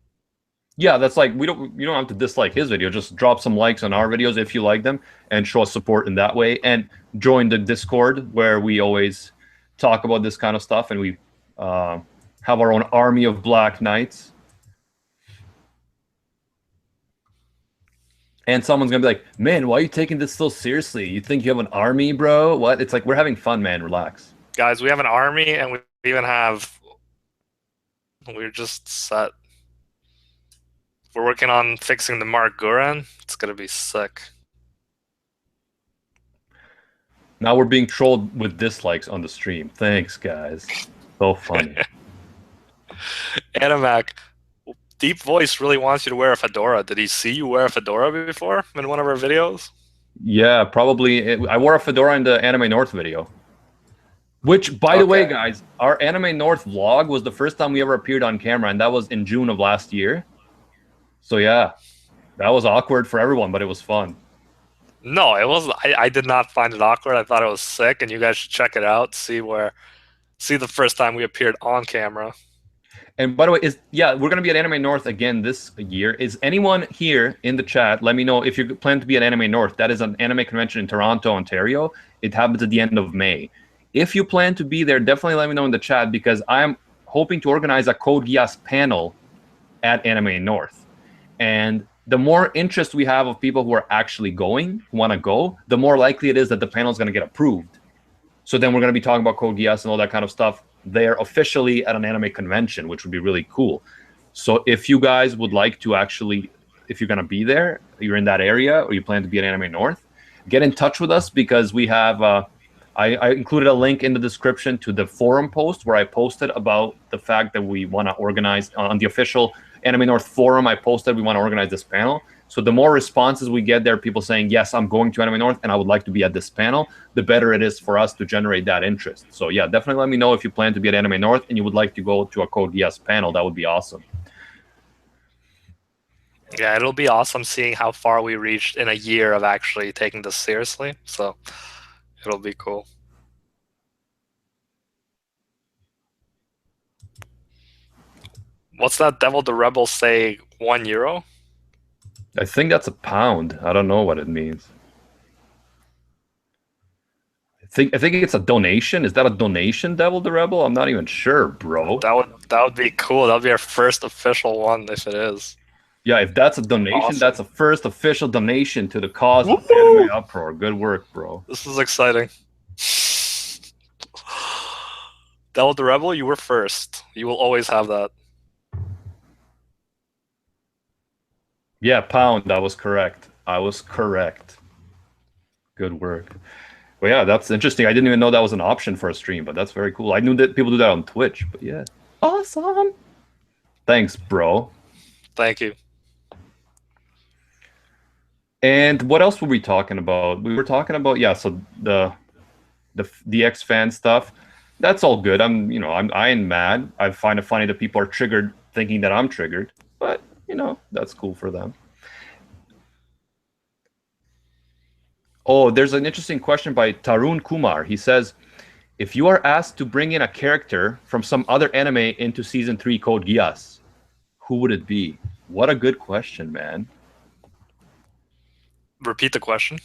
Yeah, that's like, you don't have to dislike his video. Just drop some likes on our videos if you like them and show us support in that way. And join the Discord where we always talk about this kind of stuff, and we have our own army of Black Knights. And someone's gonna be like, man, why are you taking this so seriously? You think you have an army, bro? What? It's like, we're having fun, man. Relax. Guys, we have an army, and we even have... We're just set. We're working on fixing the Mark Guren. It's gonna be sick. Now we're being trolled with dislikes on the stream. Thanks, guys. So funny. Animac, Deep Voice really wants you to wear a fedora. Did he see you wear a fedora before in one of our videos? Yeah, probably. I wore a fedora in the Anime North video. Which, by the way, Okay. guys, our Anime North vlog was the first time we ever appeared on camera, and that was in June of last year. So yeah, that was awkward for everyone, but it was fun. No, it was. I did not find it awkward. I thought it was sick, and you guys should check it out. See the first time we appeared on camera. And by the way, we're gonna be at Anime North again this year. Is anyone here in the chat? Let me know if you plan to be at Anime North. That is an anime convention in Toronto, Ontario. It happens at the end of May. If you plan to be there, definitely let me know in the chat because I'm hoping to organize a Code Geass panel at Anime North. And the more interest we have of people who are actually going, who want to go, the more likely it is that the panel is going to get approved. So then we're going to be talking about Code Geass and all that kind of stuff there officially at an anime convention, which would be really cool. So if you guys would like to actually, if you're going to be there, you're in that area, or you plan to be at Anime North, get in touch with us because we have, I included a link in the description to the forum post where I posted about the fact that we want to organize on the official Anime North forum. I posted we want to organize this panel. So the more responses we get there, people saying, yes, I'm going to Anime North and I would like to be at this panel, the better it is for us to generate that interest. So yeah, definitely let me know if you plan to be at Anime North and you would like to go to a Code Geass panel. That would be awesome. Yeah, it'll be awesome seeing how far we reached in a year of actually taking this seriously. So it'll be cool. What's that Devil the Rebel say? €1? I think that's a pound. I don't know what it means. I think it's a donation. Is that a donation, Devil the Rebel? I'm not even sure, bro. That would be cool. That would be our first official one if it is. Yeah, if that's a donation, Awesome. that's a first official donation to the cause of Anime Uproar. Good work, bro. This is exciting. Devil the Rebel, you were first. You will always have that. Yeah, pound. I was correct. I was correct. Good work. Well, yeah, that's interesting. I didn't even know that was an option for a stream, but that's very cool. I knew that people do that on Twitch, but yeah. Awesome. Thanks, bro. Thank you. And what else were we talking about? We were talking about, yeah, so the X fan stuff. That's all good. I ain't mad. I find it funny that people are triggered thinking that I'm triggered, but that's cool for them. Oh, there's an interesting question by Tarun Kumar. He says, if you are asked to bring in a character from some other anime into season 3 Code Geass, who would it be? What a good question, man. Repeat the question.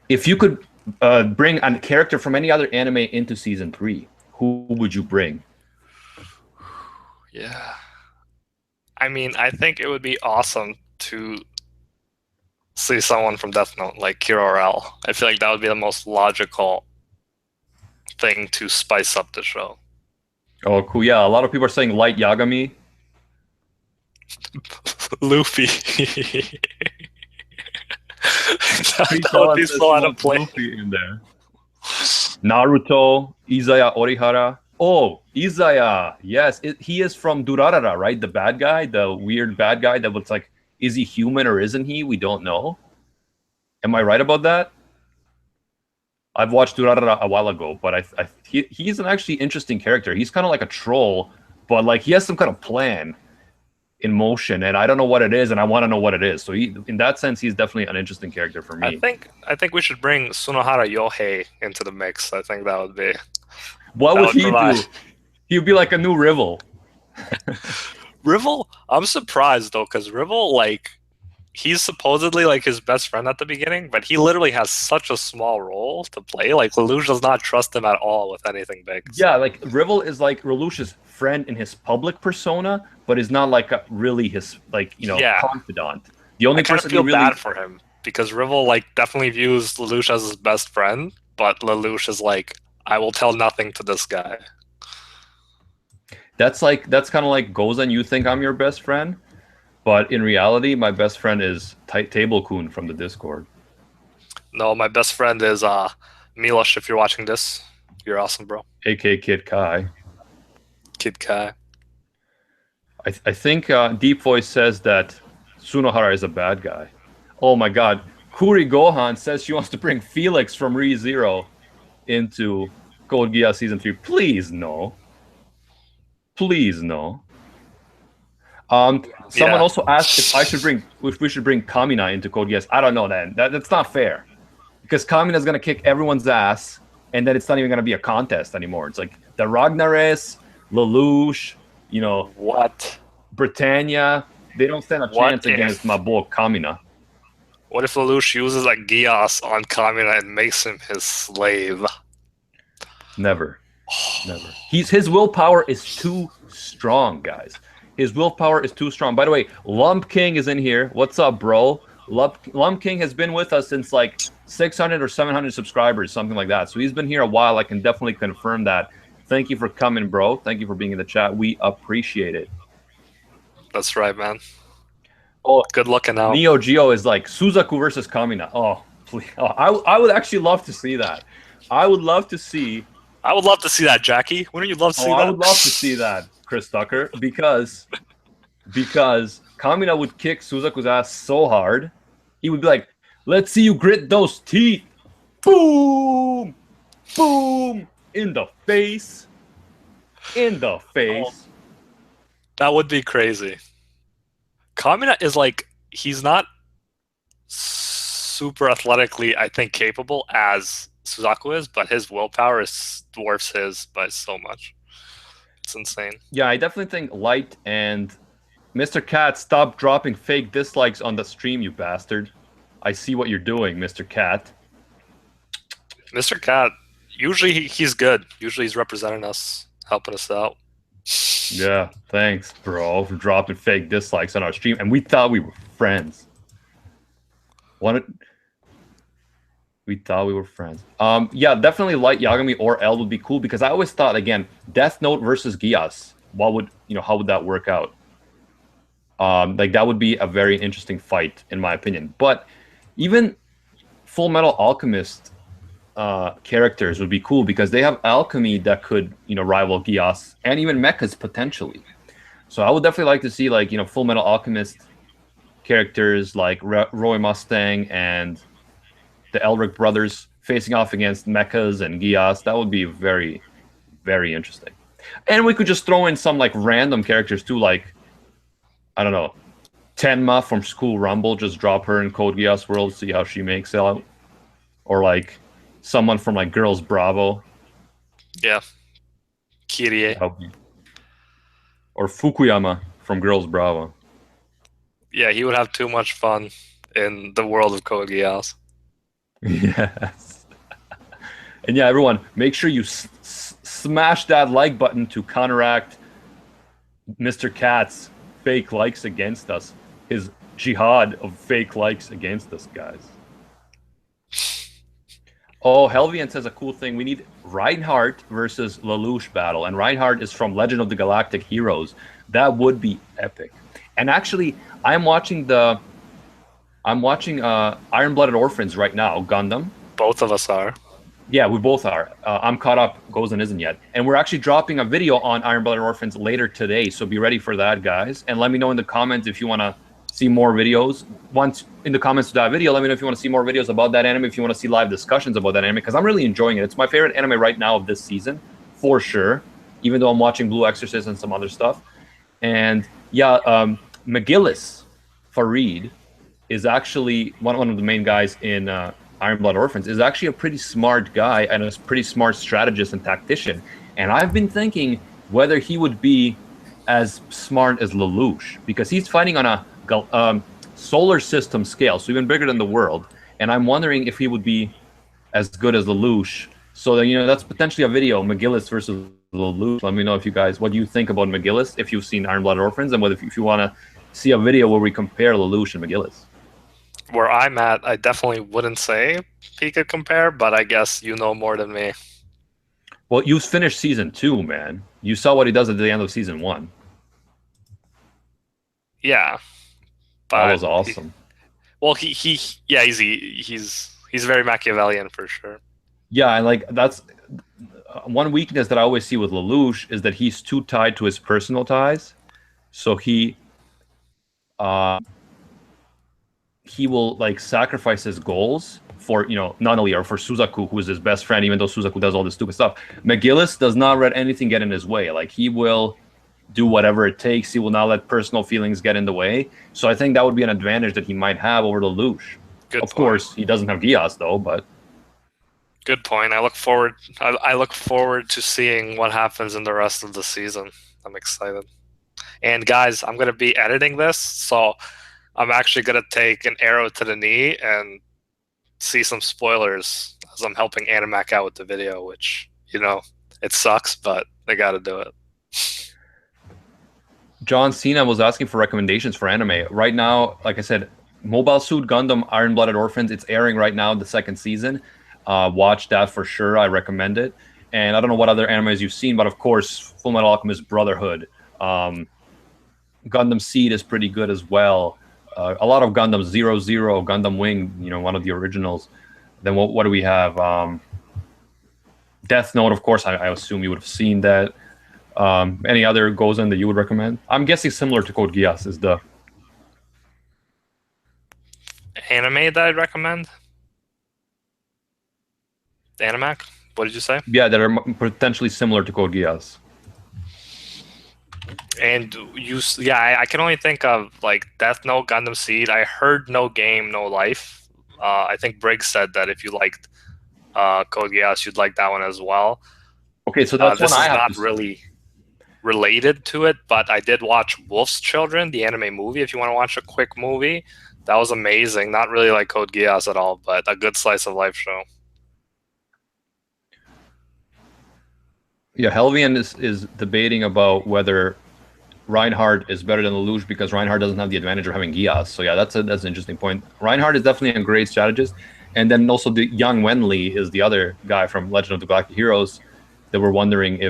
If you could bring a character from any other anime into season 3, who would you bring? Yeah. I mean, I think it would be awesome to see someone from Death Note, like Kiro. I feel like that would be the most logical thing to spice up the show. Oh, cool. Yeah, a lot of people are saying Light Yagami. Luffy. that would be so out of place. Luffy in there. Naruto, Izaya Orihara. Oh, Izaya. Yes, he is from Durarara, right? The bad guy, the weird bad guy that looks like, is he human or isn't he? We don't know. Am I right about that? I've watched Durarara a while ago, but he's an actually interesting character. He's kind of like a troll, but like he has some kind of plan in motion, and I don't know what it is, and I want to know what it is. So in that sense, he's definitely an interesting character for me. I think we should bring Sunohara Yohei into the mix. I think that would be. What would he do? He'd be like a new Rivel. Rivel, I'm surprised though, because Rivel, like, he's supposedly like his best friend at the beginning, but he literally has such a small role to play. Like, Lelouch does not trust him at all with anything big. So. Yeah, like Rivel is like Lelouch's friend in his public persona, but is not like really his confidant. The only person I feel bad for him because Rivel like definitely views Lelouch as his best friend, but Lelouch is like, I will tell nothing to this guy. That's kind of like Gozen. You think I'm your best friend, but in reality, my best friend is Table Kun from the Discord. No, my best friend is Milosh. If you're watching this, you're awesome, bro. AK Kid Kai. Kid Kai. I think Deep Voice says that Sunohara is a bad guy. Oh my God. Kuri Gohan says she wants to bring Felix from ReZero into Code Geass Season 3. Please no. Please no. Someone Yeah. also asked if we should bring Kamina into Code Geass. I don't know, then. That's not fair. Because Kamina's gonna kick everyone's ass, and then it's not even gonna be a contest anymore. It's like the Ragnares, Lelouch, What? Britannia, they don't stand a chance against my boy Kamina. What if Lelouch uses a Geass on Kamina and makes him his slave? Never. Never. His willpower is too strong, guys. His willpower is too strong. By the way, Lump King is in here. What's up, bro? Lump King has been with us since like 600 or 700 subscribers, something like that. So he's been here a while. I can definitely confirm that. Thank you for coming, bro. Thank you for being in the chat. We appreciate it. That's right, man. Oh, good looking out. Neo Geo is like Suzaku versus Kamina. Oh, please. Oh, I would actually love to see that. I would love to see that, Jackie. Wouldn't you love to see that? I would love to see that, Chris Tucker, because Kamina would kick Suzaku's ass so hard, he would be like, "Let's see you grit those teeth." Boom! Boom! In the face. In the face. Oh, that would be crazy. Kamina is like, he's not super athletically, I think, capable as Suzaku is, but his willpower dwarfs his by so much. It's insane. Yeah, I definitely think Light and Mr. Cat, stop dropping fake dislikes on the stream, you bastard. I see what you're doing, Mr. Cat. Mr. Cat, usually he's good. Usually he's representing us, helping us out. Yeah, thanks, bro, for dropping fake dislikes on our stream. And we thought we were friends. We thought we were friends. Yeah, definitely Light Yagami or L would be cool, because I always thought, again, Death Note versus Geass. How would that work out? Like, that would be a very interesting fight, in my opinion. But even Full Metal Alchemist characters would be cool, because they have alchemy that could, rival Geass and even mechas potentially. So I would definitely like to see, like, Full Metal Alchemist characters like Roy Mustang and the Elric brothers facing off against mechas and Geass. That would be very, very interesting. And we could just throw in some like random characters too, like, I don't know, Tenma from School Rumble. Just drop her in Code Geass World, see how she makes out. Or like someone from like Girls Bravo. Yeah. Kirie. Or Fukuyama from Girls Bravo. Yeah, he would have too much fun in the world of Code Geass. Yes. And yeah, everyone, make sure you smash that like button to counteract Mr. Cat's fake likes against us. His jihad of fake likes against us, guys. Oh, Helvian says a cool thing. We need Reinhardt versus Lelouch battle. And Reinhardt is from Legend of the Galactic Heroes. That would be epic. And actually, I'm watching Iron-Blooded Orphans right now, Gundam. Both of us are. Yeah, we both are. I'm caught up. Gozen isn't yet. And we're actually dropping a video on Iron-Blooded Orphans later today, so be ready for that, guys. And let me know in the comments if you want to see more videos. Once in the comments to that video, let me know if you want to see more videos about that anime, if you want to see live discussions about that anime, because I'm really enjoying it. It's my favorite anime right now of this season, for sure, even though I'm watching Blue Exorcist and some other stuff. And yeah, McGillis Farid is actually one of the main guys in Iron-Blooded Orphans, is actually a pretty smart guy and a pretty smart strategist and tactician. And I've been thinking whether he would be as smart as Lelouch, because he's fighting on a solar system scale, so even bigger than the world. And I'm wondering if he would be as good as Lelouch. So that's potentially a video, McGillis versus Lelouch. Let me know if you guys, what do you think about McGillis, if you've seen Iron-Blooded Orphans, and whether if you want to see a video where we compare Lelouch and McGillis. Where I'm at, I definitely wouldn't say he could compare, but I guess you know more than me. Well, you finished season 2, man. You saw what he does at the end of season 1. Yeah, that was awesome. He's very Machiavellian for sure. Yeah, and like that's one weakness that I always see with Lelouch is that he's too tied to his personal ties. So he will like sacrifice his goals for Nanali or for Suzaku, who is his best friend, even though Suzaku does all this stupid stuff. McGillis does not let anything get in his way. Like he will do whatever it takes. He will not let personal feelings get in the way. So I think that would be an advantage that he might have over Lelouch. Of course, he doesn't have Geass though, but good point. I look forward to seeing what happens in the rest of the season. I'm excited. And guys, I'm going to be editing this, so I'm actually going to take an arrow to the knee and see some spoilers as I'm helping Animac out with the video, which, it sucks, but they got to do it. John Cena was asking for recommendations for anime. Right now, like I said, Mobile Suit Gundam Iron-Blooded Orphans, it's airing right now, the second season. Watch that for sure. I recommend it. And I don't know what other animes you've seen, but of course, Fullmetal Alchemist Brotherhood. Gundam Seed is pretty good as well. A lot of Gundam, 00, Gundam Wing, one of the originals. Then what do we have? Death Note, of course, I assume you would have seen that. Any other Gozen that you would recommend? I'm guessing similar to Code Geass is the anime that I'd recommend. Animac? What did you say? Yeah, that are potentially similar to Code Geass. And I can only think of like Death Note, Gundam Seed. I heard No Game, No Life. I think Briggs said that if you liked Code Geass, you'd like that one as well. Okay, so that's this one is I have not really related to it, but I did watch Wolf's Children, the anime movie. If you want to watch a quick movie, that was amazing. Not really like Code Geass at all, but a good slice of life show. Yeah, Helvian is debating about whether Reinhardt is better than Lelouch because Reinhardt doesn't have the advantage of having Geass. So yeah, that's an interesting point. Reinhardt is definitely a great strategist, and then also the young Wenli is the other guy from Legend of the Galactic Heroes that we're wondering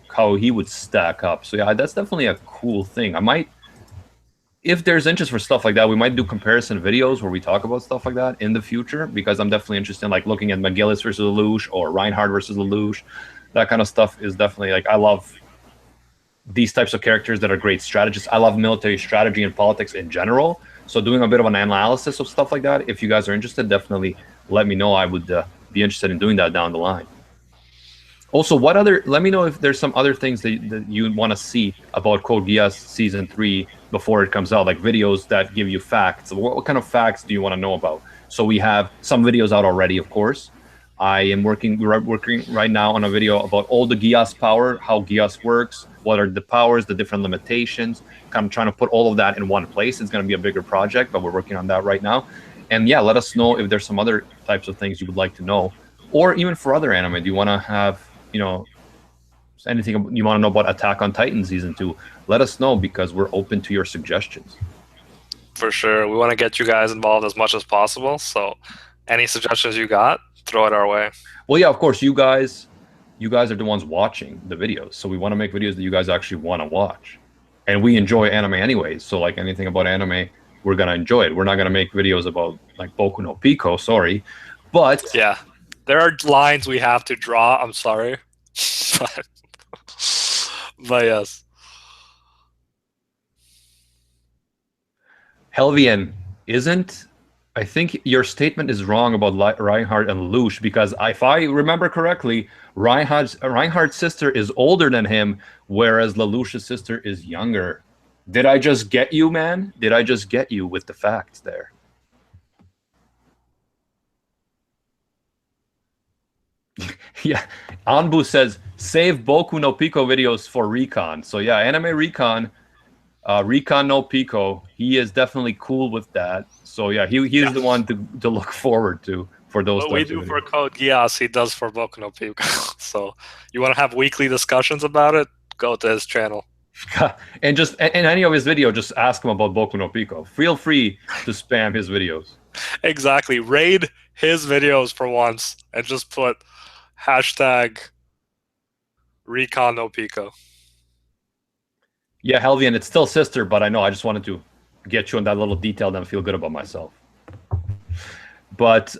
how he would stack up. So yeah, that's definitely a cool thing. If there's interest for stuff like that, we might do comparison videos where we talk about stuff like that in the future, because I'm definitely interested in like looking at McGillis versus Lelouch or Reinhardt versus Lelouch. That kind of stuff is definitely like, I love these types of characters that are great strategists. I love military strategy and politics in general. So doing a bit of an analysis of stuff like that, if you guys are interested, definitely let me know. I would be interested in doing that down the line. Also, let me know if there's some other things that you want to see about Code Geass Season 3 before it comes out, like videos that give you facts. What kind of facts do you want to know about? So we have some videos out already, of course. We're working right now on a video about all the Geass power, how Geass works, what are the powers, the different limitations. Kind of trying to put all of that in one place. It's going to be a bigger project, but we're working on that right now. And yeah, let us know if there's some other types of things you would like to know, or even for other anime. Do you want to have, anything you want to know about Attack on Titan Season 2? Let us know, because we're open to your suggestions. For sure. We want to get you guys involved as much as possible. So any suggestions you got, throw it our way. Well, yeah, of course, you guys are the ones watching the videos, so we want to make videos that you guys actually want to watch, and we enjoy anime anyways. So like anything about anime, we're gonna enjoy it. We're not gonna make videos about like Boku no Pico, sorry, but yeah, there are lines we have to draw. I'm sorry, but yes. Helvian isn't. I think your statement is wrong about Reinhardt and Lelouch, because if I remember correctly, Reinhardt's sister is older than him, whereas Lelouch's sister is younger. Did I just get you, man? Did I just get you with the facts there? Yeah, Anbu says, save Boku no Pico videos for Recon. So yeah, Anime Recon, Recon no Pico, he is definitely cool with that. So yeah, he's the one to look forward to for those. What we do for Code Geass, he does for Boku no Pico. So you want to have weekly discussions about it? Go to his channel. And just in any of his videos, just ask him about Boku no Pico. Feel free to spam his videos. Exactly. Raid his videos for once and just put hashtag Recon no Pico. Yeah, Helvian, it's still sister, but I know I just wanted to get you on that little detail and feel good about myself. But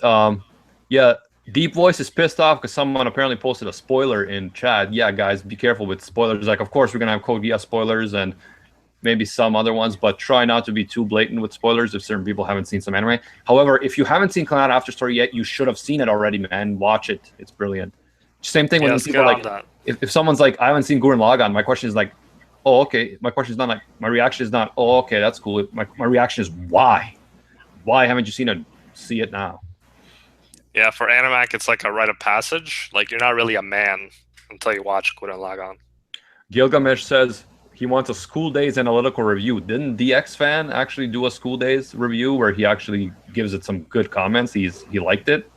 yeah, Deep Voice is pissed off because someone apparently posted a spoiler in chat. Yeah, guys, be careful with spoilers. Like, of course, we're gonna have Code Geass spoilers, and maybe some other ones, but try not to be too blatant with spoilers if certain people haven't seen some anime. However, if you haven't seen Clannad After Story yet, you should have seen it already, man. Watch it. It's brilliant. Same thing when people like, if someone's like, I haven't seen Gurren Lagann, my question is like, oh, okay. My question is not like, my reaction is not, oh, okay, that's cool. My reaction is why? Why haven't you seen it? See it now. Yeah, for Animac, it's like a rite of passage. Like, you're not really a man until you watch Gurren Lagann. Gilgamesh says he wants a School Days analytical review. Didn't DX Fan actually do a School Days review where he actually gives it some good comments? He liked it.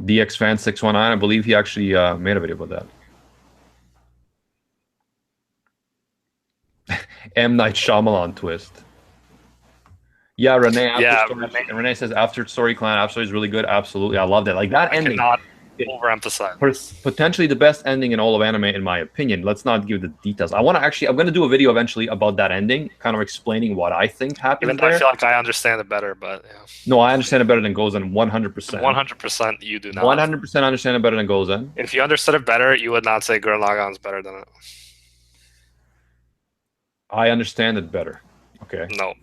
DX Fan 619, I believe he actually made a video about that. M. Night Shyamalan twist. Yeah, Renee. Renee says After Story Clan. After Story is really good. Absolutely, I love that. Like that ending. Cannot overemphasize. Potentially the best ending in all of anime, in my opinion. Let's not give the details. I'm going to do a video eventually about that ending, kind of explaining what I think happened. Even though I feel like I understand it better, but yeah. No, I understand it better than Gozen. 100%. 100%, you do not. 100% understand it better than Gozen. If you understood it better, you would not say Gurren Lagann is better than it. I understand it better. Okay. No.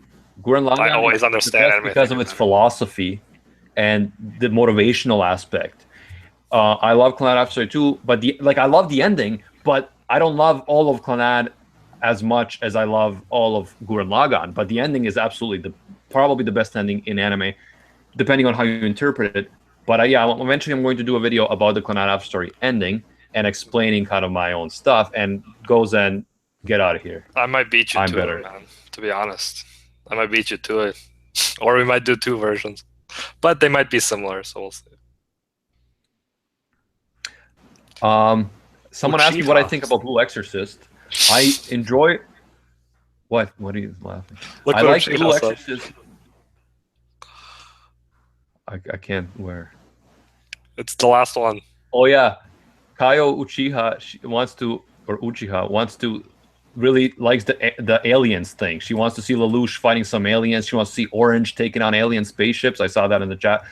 Gurren Lagann. I always understand it because of its philosophy and the motivational aspect. I love Clannad After Story too, but I love the ending, but I don't love all of Clannad as much as I love all of Gurren Lagann. But the ending is absolutely probably the best ending in anime, depending on how you interpret it. But yeah, eventually I'm going to do a video about the Clannad After Story ending and explaining kind of my own stuff. And Gozen, get out of here. I might beat you to it, man. To be honest, I might beat you to it, or we might do two versions, but they might be similar. So we'll see. Someone asked me what I think about Blue Exorcist. I enjoy. What are you laughing? I like Blue Exorcist. I can't. Where? It's the last one. Oh yeah, Kaio Uchiha wants to really likes the aliens thing. She wants to see Lelouch fighting some aliens. She wants to see Orange taking on alien spaceships. I saw that in the chat.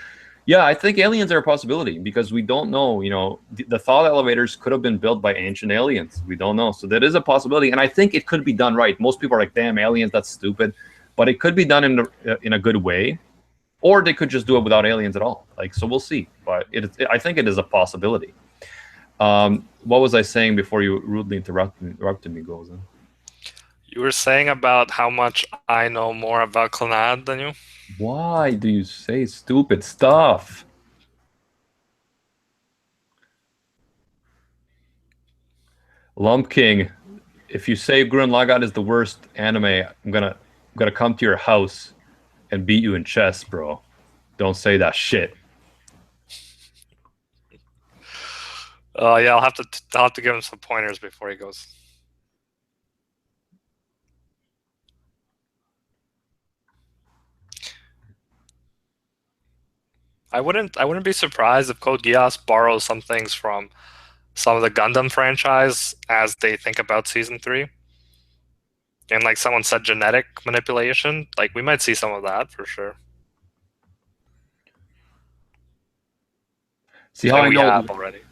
Yeah, I think aliens are a possibility because we don't know. You know, the thought elevators could have been built by ancient aliens. We don't know. So that is a possibility. And I think it could be done right. Most people are like, damn, aliens, that's stupid. But it could be done in a good way. Or they could just do it without aliens at all. Like, so we'll see. But I think it is a possibility. What was I saying before you rudely interrupted me, Gozen? You were saying about how much I know more about Clannad than you. Why do you say stupid stuff? Lump King, if you say Gurren Lagann is the worst anime, I'm gonna come to your house and beat you in chess, bro. Don't say that shit. Yeah, I'll have to give him some pointers before he goes. I wouldn't be surprised if Code Geass borrows some things from some of the Gundam franchise as they think about season 3. And like someone said, genetic manipulation. Like we might see some of that for sure. See how I know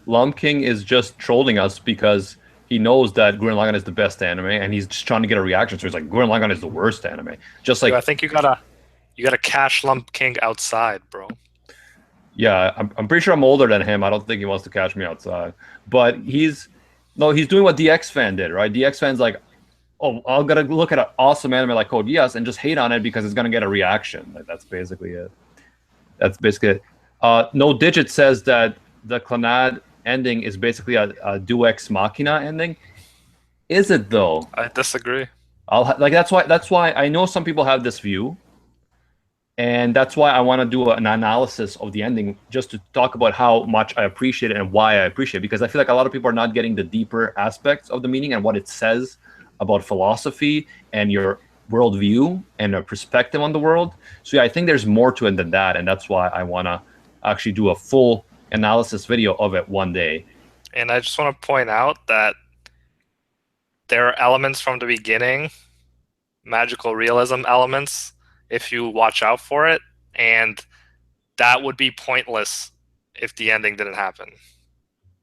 Lump King is just trolling us because he knows that Gurren Lagann is the best anime and he's just trying to get a reaction. So he's like, Gurren Lagann is the worst anime. Just like I think you gotta cash Lump King outside, bro. Yeah, I'm pretty sure I'm older than him. I don't think he wants to catch me outside. But he's doing what DX Fan did, right? DX Fan's like, oh, I'm gonna look at an awesome anime like Code Geass and just hate on it because it's gonna get a reaction. Like, that's basically it. That's basically it. No Digit says that the Clannad ending is basically a Deus Ex Machina ending. Is it though? I disagree. That's why I know some people have this view. And that's why I want to do an analysis of the ending, just to talk about how much I appreciate it and why I appreciate it. Because I feel like a lot of people are not getting the deeper aspects of the meaning and what it says about philosophy and your worldview and a perspective on the world. So yeah, I think there's more to it than that. And that's why I want to actually do a full analysis video of it one day. And I just want to point out that there are elements from the beginning, magical realism elements, if you watch out for it, and that would be pointless if the ending didn't happen.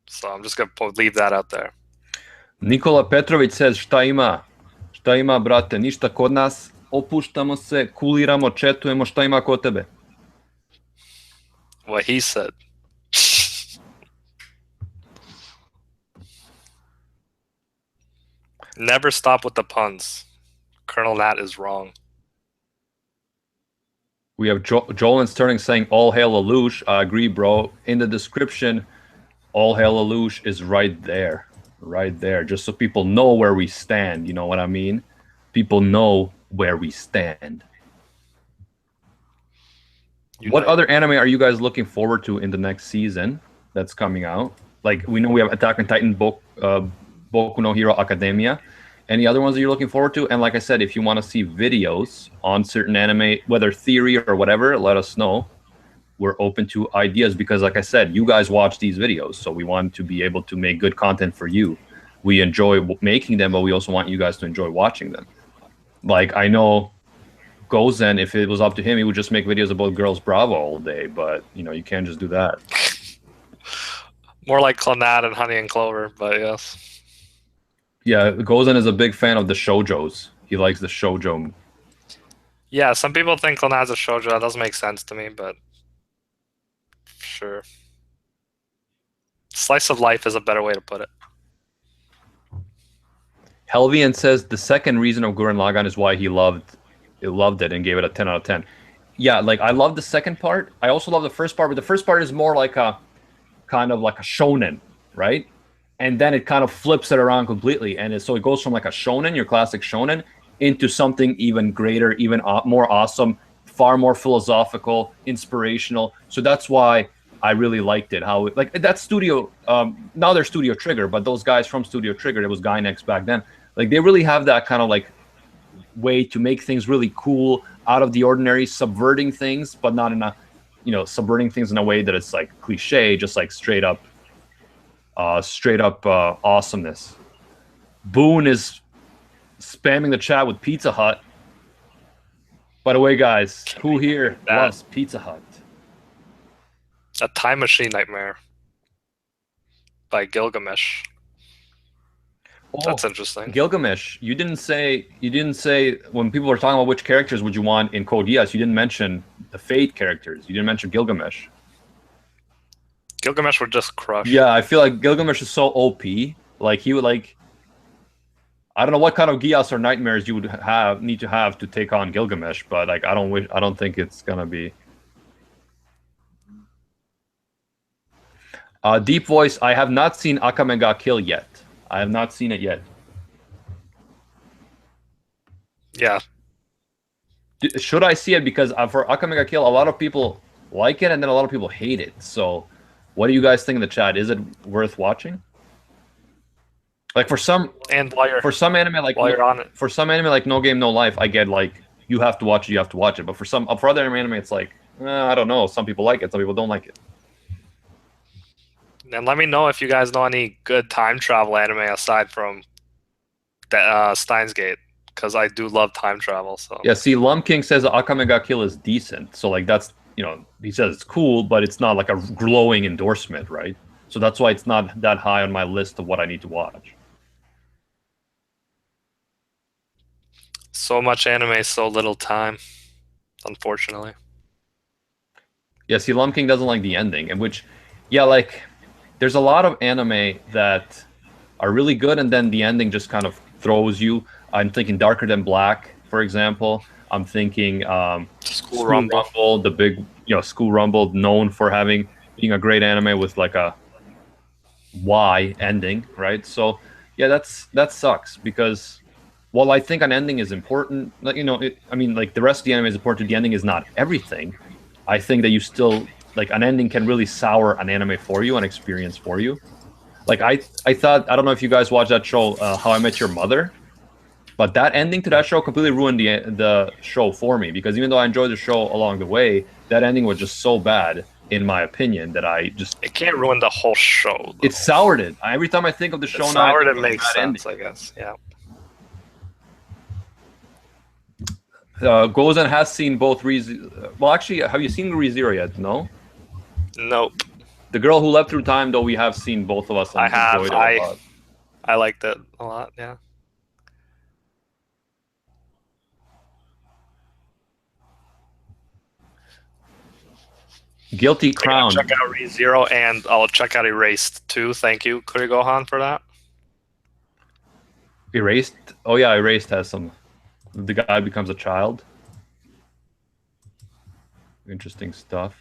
So I'm just going to leave that out there. Nikola Petrovic says, Šta ima? Šta ima, brate? Ništa kod nas. Opuštamo se, kuliramo, četujemo. Šta ima kod tebe? What he said. Never stop with the puns. Colonel Nat is wrong. We have Joel and Sterling saying all hail Lelouch. I agree, bro. In the description, all hail Lelouch is right there. Right there. Just so people know where we stand. You know what I mean? People know where we stand. What other anime are you guys looking forward to in the next season that's coming out? Like, we know we have Attack on Titan, Boku no Hero Academia. Any other ones that you're looking forward to? And like I said, if you want to see videos on certain anime, whether theory or whatever, let us know. We're open to ideas because, like I said, you guys watch these videos, so we want to be able to make good content for you. We enjoy making them, but we also want you guys to enjoy watching them. Like, I know Gozen, if it was up to him, he would just make videos about Girls Bravo all day, but, you know, you can't just do that. More like Clannad and Honey and Clover, but yes. Yeah, Gozen is a big fan of the shoujos. He likes the shoujo. Yeah, some people think Clannad's a shoujo. That doesn't make sense to me, but sure. Slice of life is a better way to put it. Helvian says the second reason of Gurren Lagann is why he loved it and gave it a 10 out of 10. Yeah, like, I love the second part. I also love the first part, but the first part is more like a kind of like a shonen, right? And then it kind of flips it around completely, and so it goes from like a shonen, your classic shonen, into something even greater, even more awesome, far more philosophical, inspirational. So that's why I really liked it. How like that studio, now they're Studio Trigger, but those guys from Studio Trigger, it was Gainax back then. Like, they really have that kind of like way to make things really cool, out of the ordinary, subverting things, but not in a, you know, subverting things in a way that it's like cliche, just like straight up awesomeness. Boone is spamming the chat with Pizza Hut. By the way, guys, who here loves Pizza Hut? A Time Machine Nightmare by Gilgamesh. Oh, that's interesting. Gilgamesh, you didn't say when people were talking about which characters would you want in Code Geass, you didn't mention the Fate characters. You didn't mention Gilgamesh. Gilgamesh would just crush. Yeah, I feel like Gilgamesh is so OP. Like, he would, like, I don't know what kind of Geass or nightmares you would need to have to take on Gilgamesh, but like, I don't think it's gonna be. Deep Voice, I have not seen Akame ga Kill yet. I have not seen it yet. Yeah. Should I see it? Because for Akame ga Kill, a lot of people like it, and then a lot of people hate it. So, what do you guys think in the chat? Is it worth watching? Like, for some anime like for some anime like No Game No Life, I get like, you have to watch it. But for other anime, it's like, I don't know. Some people like it, some people don't like it. And let me know if you guys know any good time travel anime aside from Steins Gate, because I do love time travel. So yeah, see, Lum King says Akame ga Kill is decent. So like, that's, you know, he says it's cool, but it's not like a glowing endorsement, right? So that's why it's not that high on my list of what I need to watch. So much anime, so little time, unfortunately. Yeah, see, Lum King doesn't like the ending, and which, yeah, like, there's a lot of anime that are really good, and then the ending just kind of throws you. I'm thinking Darker Than Black, for example. I'm thinking School Rumble, the big, School Rumble, known for being a great anime with like a Y ending, right? So yeah, that sucks, because while I think an ending is important, like, the rest of the anime is important, the ending is not everything. I think that you still, like, an ending can really sour an anime for you, an experience for you. Like, I thought, I don't know if you guys watched that show, How I Met Your Mother, but that ending to that show completely ruined the show for me, because even though I enjoyed the show along the way, that ending was just so bad, in my opinion, that it can't ruin the whole show, though. It soured it. Every time I think of the show now, soured it makes sense, ending. I guess, yeah. Gozen has seen both well, actually, have you seen ReZero yet? No? Nope. The Girl Who Leapt Through Time, though, we have seen both of us. I have. I liked it a lot, yeah. Guilty I gotta Crown. check out ReZero, and I'll check out Erased too. Thank you, Kurigohan, for that. Erased. Oh yeah, Erased has some. The guy becomes a child. Interesting stuff.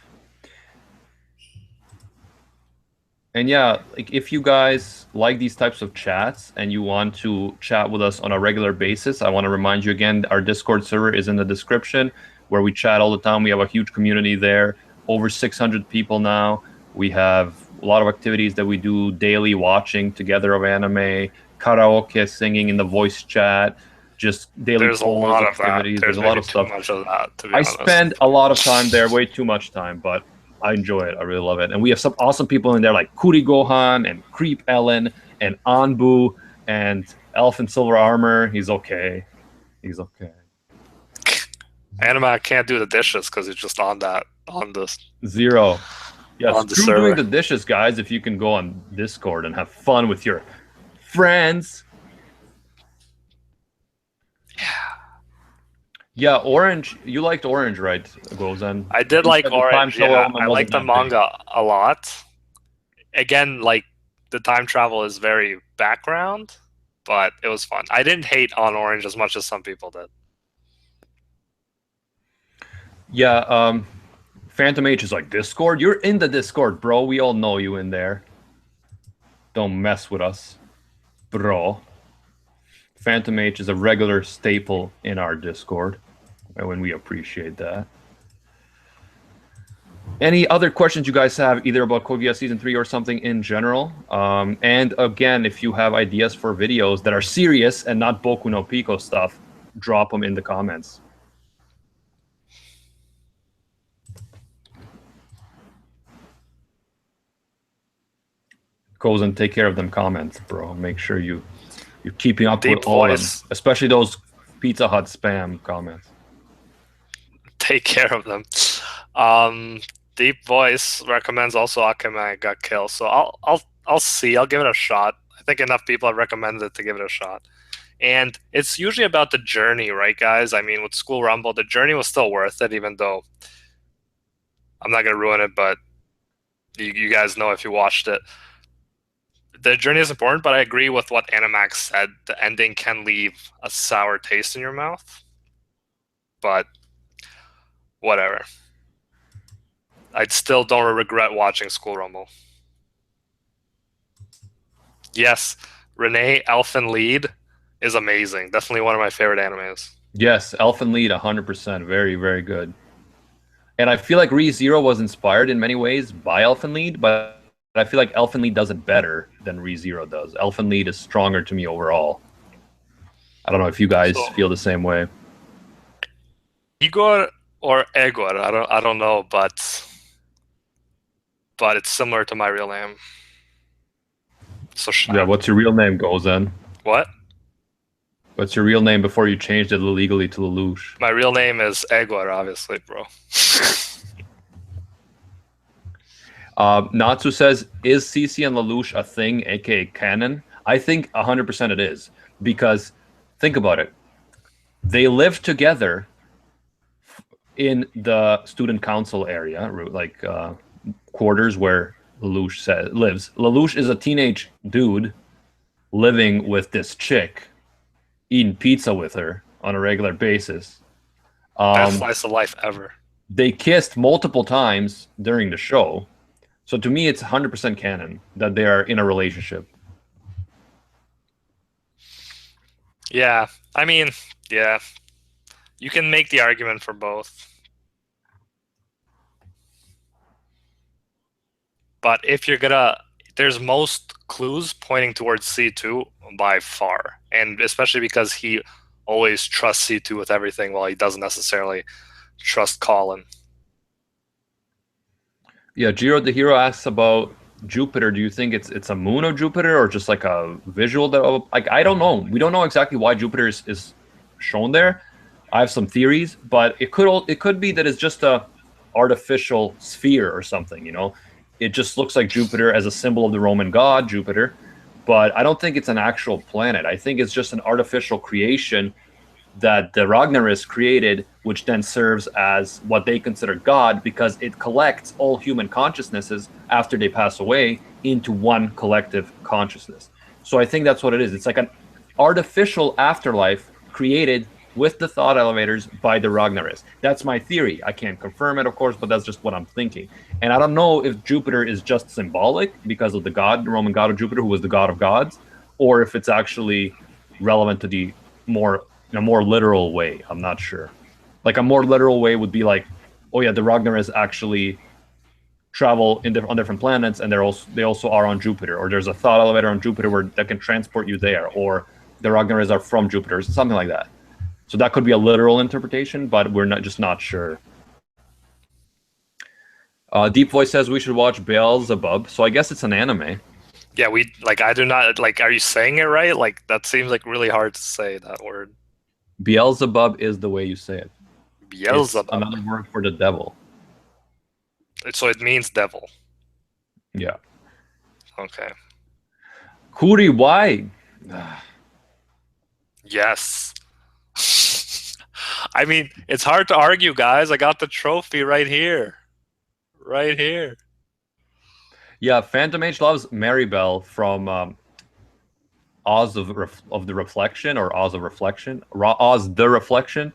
And yeah, like if you guys like these types of chats and you want to chat with us on a regular basis, I want to remind you again, our Discord server is in the description where we chat all the time. We have a huge community there, over 600 people now. We have a lot of activities that we do daily, watching together of anime, karaoke, singing in the voice chat, just daily There's a polls, lot of that. activities. There's a lot maybe of too stuff. much of that, to be I honest. spend a lot of time there, way too much time, but I enjoy it. I really love it. And we have some awesome people in there like Kuri Gohan and Creep Ellen and Anbu and Elf in Silver Armor. He's okay. He's okay. Anima can't do the dishes because he's just on this. Zero. Yeah, On the screw server. doing the dishes, guys, if you can go on Discord and have fun with your friends. Yeah, Orange. You liked Orange, right, Gozan? I did You like said the time Orange. travel Yeah, element I like wasn't the that big. manga a lot. Again, like the time travel is very background, but it was fun. I didn't hate on Orange as much as some people did. Yeah, Phantom H is like, Discord? You're in the Discord, bro. We all know you in there. Don't mess with us, bro. Phantom H is a regular staple in our Discord, and we appreciate that. Any other questions you guys have, either about Code Geass Season 3 or something in general? And again, if you have ideas for videos that are serious and not Boku no Pico stuff, drop them in the comments. Goes and take care of them comments, bro. Make sure you're keeping up Deep with all of them, voice. especially those Pizza Hut spam comments. Take care of them. Deep Voice recommends also Akame got killed, so I'll see. I'll give it a shot. I think enough people have recommended it to give it a shot. And it's usually about the journey, right, guys? I mean, with School Rumble, the journey was still worth it, even though I'm not gonna ruin it, but you guys know if you watched it. The journey is important, but I agree with what Animax said. The ending can leave a sour taste in your mouth. But whatever. I still don't regret watching School Rumble. Yes, Renee Elfin Lead is amazing. Definitely one of my favorite animes. Yes, Elfin Lead, 100%. Very, very good. And I feel like ReZero was inspired in many ways by Elfin Lead, but I feel like Elfin Lead does it better than ReZero does. Elfin Lead is stronger to me overall. I don't know if you guys feel the same way. Igor or Egor, I don't know, but it's similar to my real name. So yeah, what's your real name, Gozen? What? What's your real name before you changed it illegally to Lelouch? My real name is Egor, obviously, bro. Natsu says, is CC and Lelouch a thing, aka canon? I think 100% it is. Because, think about it. They live together in the student council area, like quarters where Lelouch lives. Lelouch is a teenage dude living with this chick, eating pizza with her on a regular basis. Best slice of life ever. They kissed multiple times during the show. So to me, it's 100% canon that they are in a relationship. Yeah, I mean, yeah. You can make the argument for both. But if you're gonna, there's most clues pointing towards C2 by far. And especially because he always trusts C2 with everything while he doesn't necessarily trust Colin. Yeah, Jiro the Hero asks about Jupiter. Do you think it's a moon of Jupiter or just like a visual that like I don't know. We don't know exactly why Jupiter is shown there. I have some theories, but it could be that it's just a artificial sphere or something, you know. It just looks like Jupiter as a symbol of the Roman god Jupiter, but I don't think it's an actual planet. I think it's just an artificial creation that the Ragnaris created, which then serves as what they consider God because it collects all human consciousnesses after they pass away into one collective consciousness. So I think that's what it is. It's like an artificial afterlife created with the thought elevators by the Ragnaris. That's my theory. I can't confirm it, of course, but that's just what I'm thinking. And I don't know if Jupiter is just symbolic because of the god, the Roman god of Jupiter, who was the god of gods, or if it's actually relevant to the more in a more literal way. I'm not sure. Like a more literal way would be like, oh yeah, the Ragnaris actually travel on different planets, and they also are on Jupiter, or there's a thought elevator on Jupiter that can transport you there, or the Ragnaris are from Jupiter, something like that. So that could be a literal interpretation, but we're not sure. Deep Voice says we should watch Beelzebub, so I guess it's an anime. Yeah, I do not like. Are you saying it right? Like that seems like really hard to say that word. Beelzebub is the way you say it. Beelzebub. It's another word for the devil. So it means devil. Yeah. Okay. Kuri, why? Yes. I mean, it's hard to argue, guys. I got the trophy right here. Right here. Yeah, Phantom H loves Maribel from Oz of the Reflection, or Oz of Reflection, Oz the Reflection,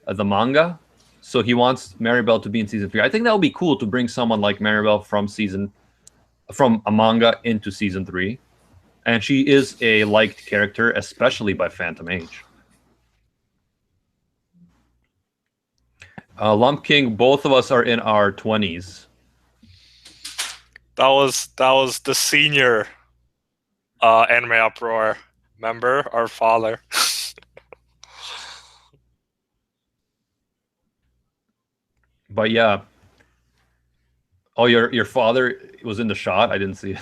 the manga. So he wants Maribel to be in season 3. I think that would be cool to bring someone like Maribel from a manga into season 3. And she is a liked character, especially by Phantom H. Lump King, both of us are in our 20s. That was the senior anime uproar member, our father. But yeah. Oh, your father was in the shot? I didn't see it.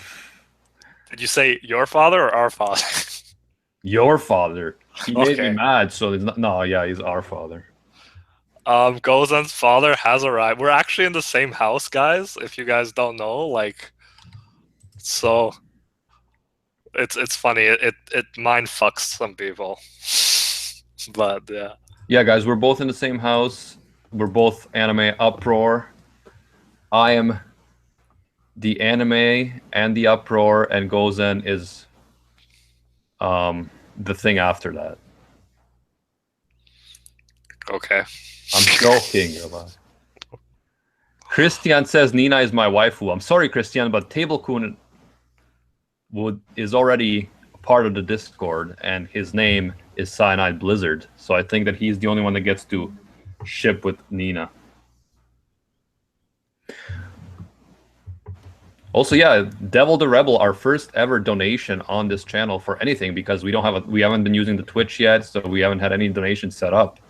Did you say your father or our father? Your father. He made me Okay. mad, so it's not, no, yeah, he's our father. Gozan's father has arrived. We're actually in the same house, guys. If you guys don't know, like, so it's funny. It mind fucks some people, but yeah. Yeah, guys, we're both in the same house. We're both anime uproar. I am the anime and the uproar, and Gozan is the thing after that. Okay. I'm joking about. Christian says Nina is my waifu. I'm sorry, Christian, but Table-kun is already part of the Discord, and his name is Cyanide Blizzard. So I think that he's the only one that gets to ship with Nina. Also, yeah, Devil the Rebel, our first ever donation on this channel for anything, because we haven't been using the Twitch yet, so we haven't had any donations set up.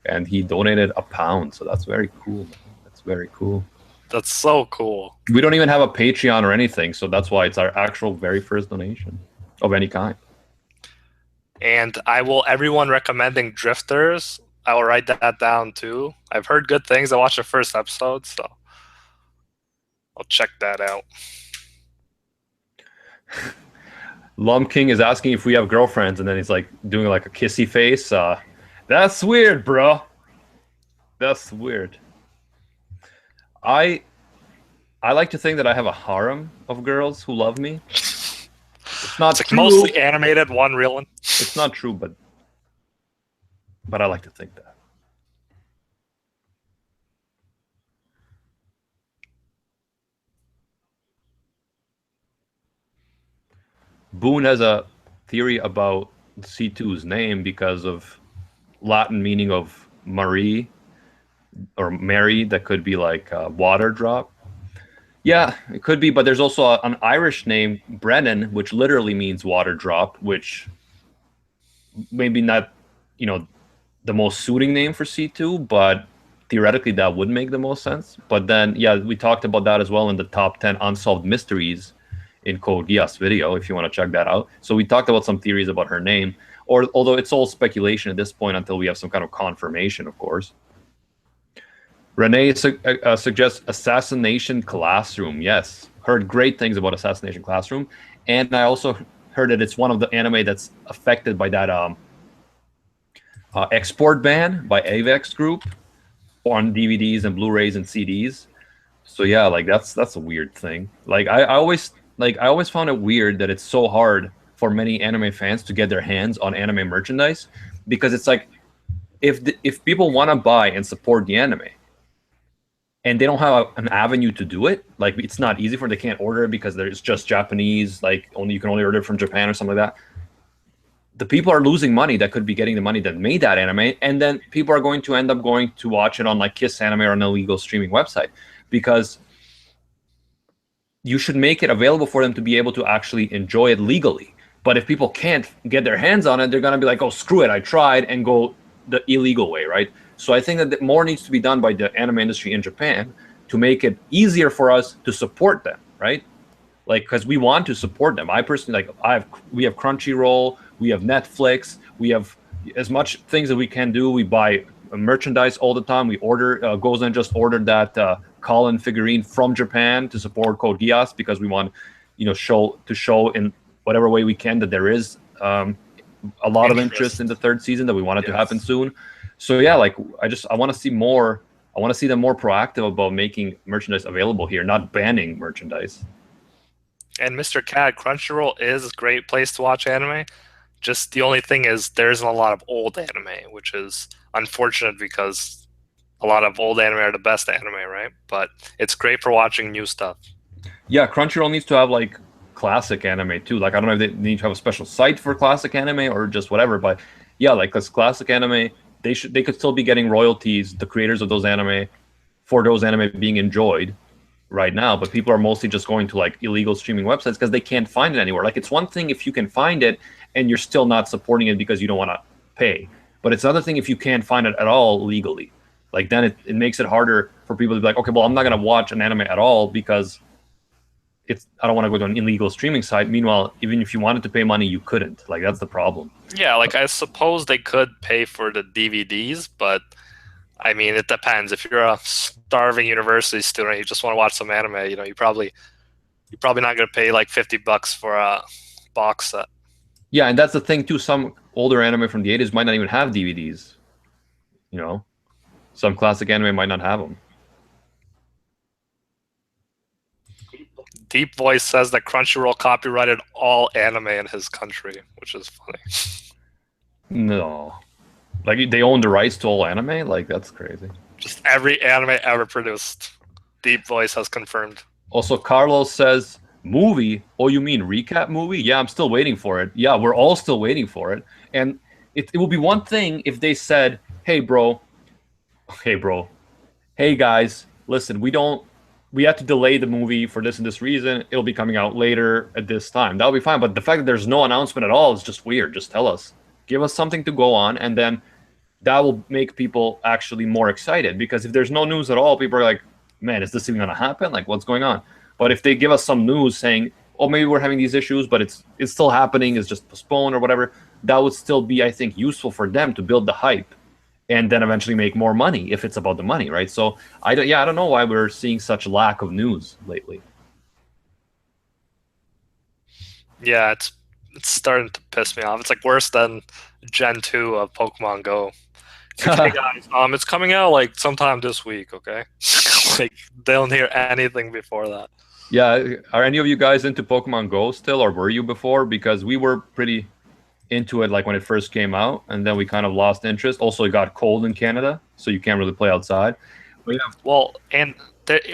And he donated £1, so that's very cool. That's very cool. That's so cool. We don't even have a Patreon or anything, so that's why it's our actual very first donation of any kind. And everyone recommending Drifters, I will write that down too. I've heard good things. I watched the first episode, so I'll check that out. Lum King is asking if we have girlfriends, and then he's like doing like a kissy face. That's weird, bro. That's weird. I like to think that I have a harem of girls who love me. It's not like true. Mostly animated, one real one. It's not true, but I like to think that. Boone has a theory about C2's name because of Latin meaning of Marie or Mary. That could be like water drop. Yeah, it could be, but there's also an Irish name, Brennan, which literally means water drop, which maybe not, the most suiting name for C2, but theoretically that would make the most sense. But then, yeah, we talked about that as well in the top 10 unsolved mysteries in Code Geass video, if you want to check that out. So we talked about some theories about her name, although it's all speculation at this point until we have some kind of confirmation, of course. Renee suggests Assassination Classroom. Yes, heard great things about Assassination Classroom, and I also heard that it's one of the anime that's affected by that export ban by Avex Group on DVDs and Blu-rays and CDs. So yeah, like that's a weird thing. Like I always found it weird that it's so hard for many anime fans to get their hands on anime merchandise, because it's like if people want to buy and support the anime and they don't have an avenue to do it, like it's not easy for them, they can't order it because there's just Japanese, like only you can only order it from Japan or something like that. The people are losing money that could be getting the money that made that anime, and then people are going to end up going to watch it on like Kiss Anime or an illegal streaming website, because you should make it available for them to be able to actually enjoy it legally. But if people can't get their hands on it, they're going to be like, oh, screw it, I tried, and go the illegal way, right? So I think that more needs to be done by the anime industry in Japan to make it easier for us to support them, right? Like, because we want to support them. I personally, like, we have Crunchyroll, we have Netflix, we have as much things that we can do. We buy merchandise all the time. We order, Gozen just ordered that Colin figurine from Japan to support Code Geass, because we want, show in whatever way we can that there is a lot of interest in the third season, that we want it to happen soon. So yeah, like I want to see more. I want to see them more proactive about making merchandise available here, not banning merchandise. And Mr. Cat, Crunchyroll is a great place to watch anime. Just the only thing is there isn't a lot of old anime, which is unfortunate because a lot of old anime are the best anime, right? But it's great for watching new stuff. Yeah, Crunchyroll needs to have like classic anime too. Like I don't know if they need to have a special site for classic anime or just whatever, but yeah, like this classic anime, they could still be getting royalties, the creators of those anime, for those anime being enjoyed right now. But people are mostly just going to like illegal streaming websites because they can't find it anywhere. Like it's one thing if you can find it and you're still not supporting it because you don't want to pay, but it's another thing if you can't find it at all legally. Like then it makes it harder for people to be like, okay, well, I'm not going to watch an anime at all because I don't want to go to an illegal streaming site. Meanwhile, even if you wanted to pay money, you couldn't. Like that's the problem. Yeah, like I suppose they could pay for the DVDs, but I mean, it depends. If you're a starving university student, you just want to watch some anime, you're probably not going to pay like $50 for a box set. Yeah, and that's the thing too. Some older anime from the 80s might not even have DVDs. Some classic anime might not have them. Deep Voice says that Crunchyroll copyrighted all anime in his country, which is funny. No. Like they own the rights to all anime? Like that's crazy. Just every anime ever produced, Deep Voice has confirmed. Also, Carlos says, movie? Oh, you mean recap movie? Yeah, I'm still waiting for it. Yeah, we're all still waiting for it. And it will be one thing if they said, hey, bro, hey, guys, listen, we have to delay the movie for this and this reason. It'll be coming out later at this time. That'll be fine. But the fact that there's no announcement at all is just weird. Just tell us. Give us something to go on, and then that will make people actually more excited. Because if there's no news at all, people are like, man, is this even going to happen? Like, what's going on? But if they give us some news saying, oh, maybe we're having these issues, but it's still happening, it's just postponed or whatever, that would still be, I think, useful for them to build the hype and then eventually make more money if it's about the money, right? So I don't know why we're seeing such lack of news lately. Yeah, it's starting to piss me off. It's like worse than Gen 2 of Pokemon Go. It's like, hey guys, it's coming out like sometime this week, okay? Like they don't hear anything before that. Yeah, are any of you guys into Pokemon Go still, or were you before? Because we were pretty into it like when it first came out, and then we kind of lost interest. Also, it got cold in Canada, so you can't really play outside. But yeah. Well, and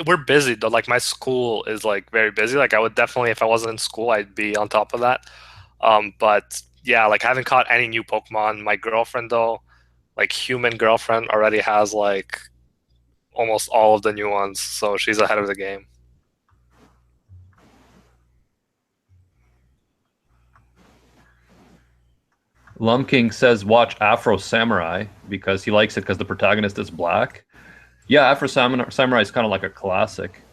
we're busy though. Like my school is like very busy. Like I would definitely, if I wasn't in school, I'd be on top of that. But yeah, like I haven't caught any new Pokemon. My girlfriend though, like human girlfriend, already has like almost all of the new ones, so she's ahead of the game. Lumking says watch Afro Samurai because he likes it because the protagonist is black. Yeah, Afro Samurai is kind of like a classic,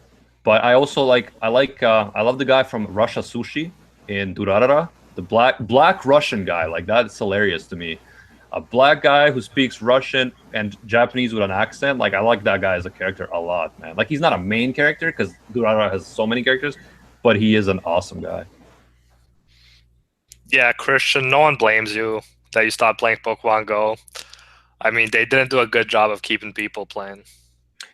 but I also I love the guy from Russia Sushi in Durarara, the black Russian guy. Like that's hilarious to me. A black guy who speaks Russian and Japanese with an accent. Like I like that guy as a character a lot, man. Like he's not a main character because Durarara has so many characters, but he is an awesome guy. Yeah, Christian, no one blames you that you stopped playing Pokemon Go. I mean, they didn't do a good job of keeping people playing.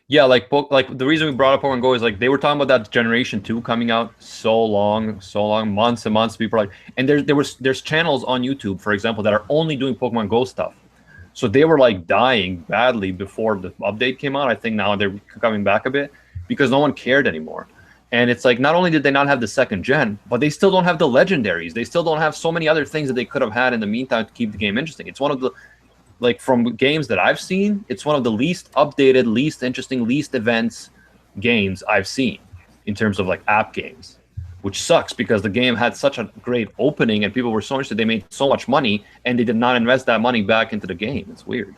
Yeah, like the reason we brought up Pokemon Go is like they were talking about that Generation 2 coming out so long, months and months. People are like, and there's channels on YouTube, for example, that are only doing Pokemon Go stuff. So they were like dying badly before the update came out. I think now they're coming back a bit because no one cared anymore. And it's like not only did they not have the second gen, but they still don't have the legendaries. They still don't have so many other things that they could have had in the meantime to keep the game interesting. It's one of the like from games that I've seen, it's one of the least updated, least interesting, least events games I've seen in terms of like app games, which sucks because the game had such a great opening and people were so interested. They made so much money and they did not invest that money back into the game. It's weird.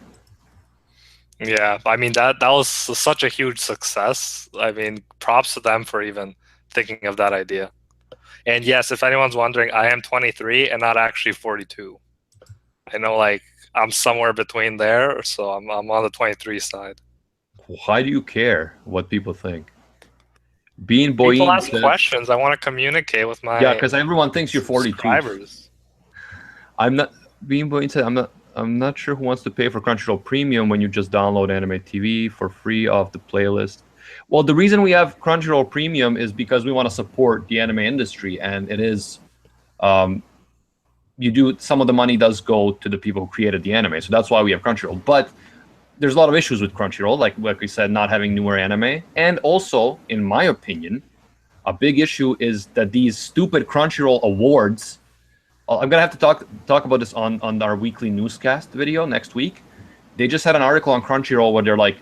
Yeah, I mean that was such a huge success. I mean, props to them for even thinking of that idea. And yes, if anyone's wondering, I am 23 and not actually 42. I know, like I'm somewhere between there, so I'm on the 23 side. Why do you care what people think? Being People Boyin ask said, questions. I want to communicate with yeah, my because everyone thinks you're 42. subscribers. I'm not being Boyin said, I'm not sure who wants to pay for Crunchyroll Premium when you just download Anime TV for free off the playlist. Well, the reason we have Crunchyroll Premium is because we want to support the anime industry, and it is um, you do some of the money does go to the people who created the anime, so that's why we have Crunchyroll. But there's a lot of issues with Crunchyroll, like we said, not having newer anime, and also, in my opinion, a big issue is that these stupid Crunchyroll awards. I'm gonna have to talk about this on our weekly newscast video next week. They just had an article on Crunchyroll where they're like,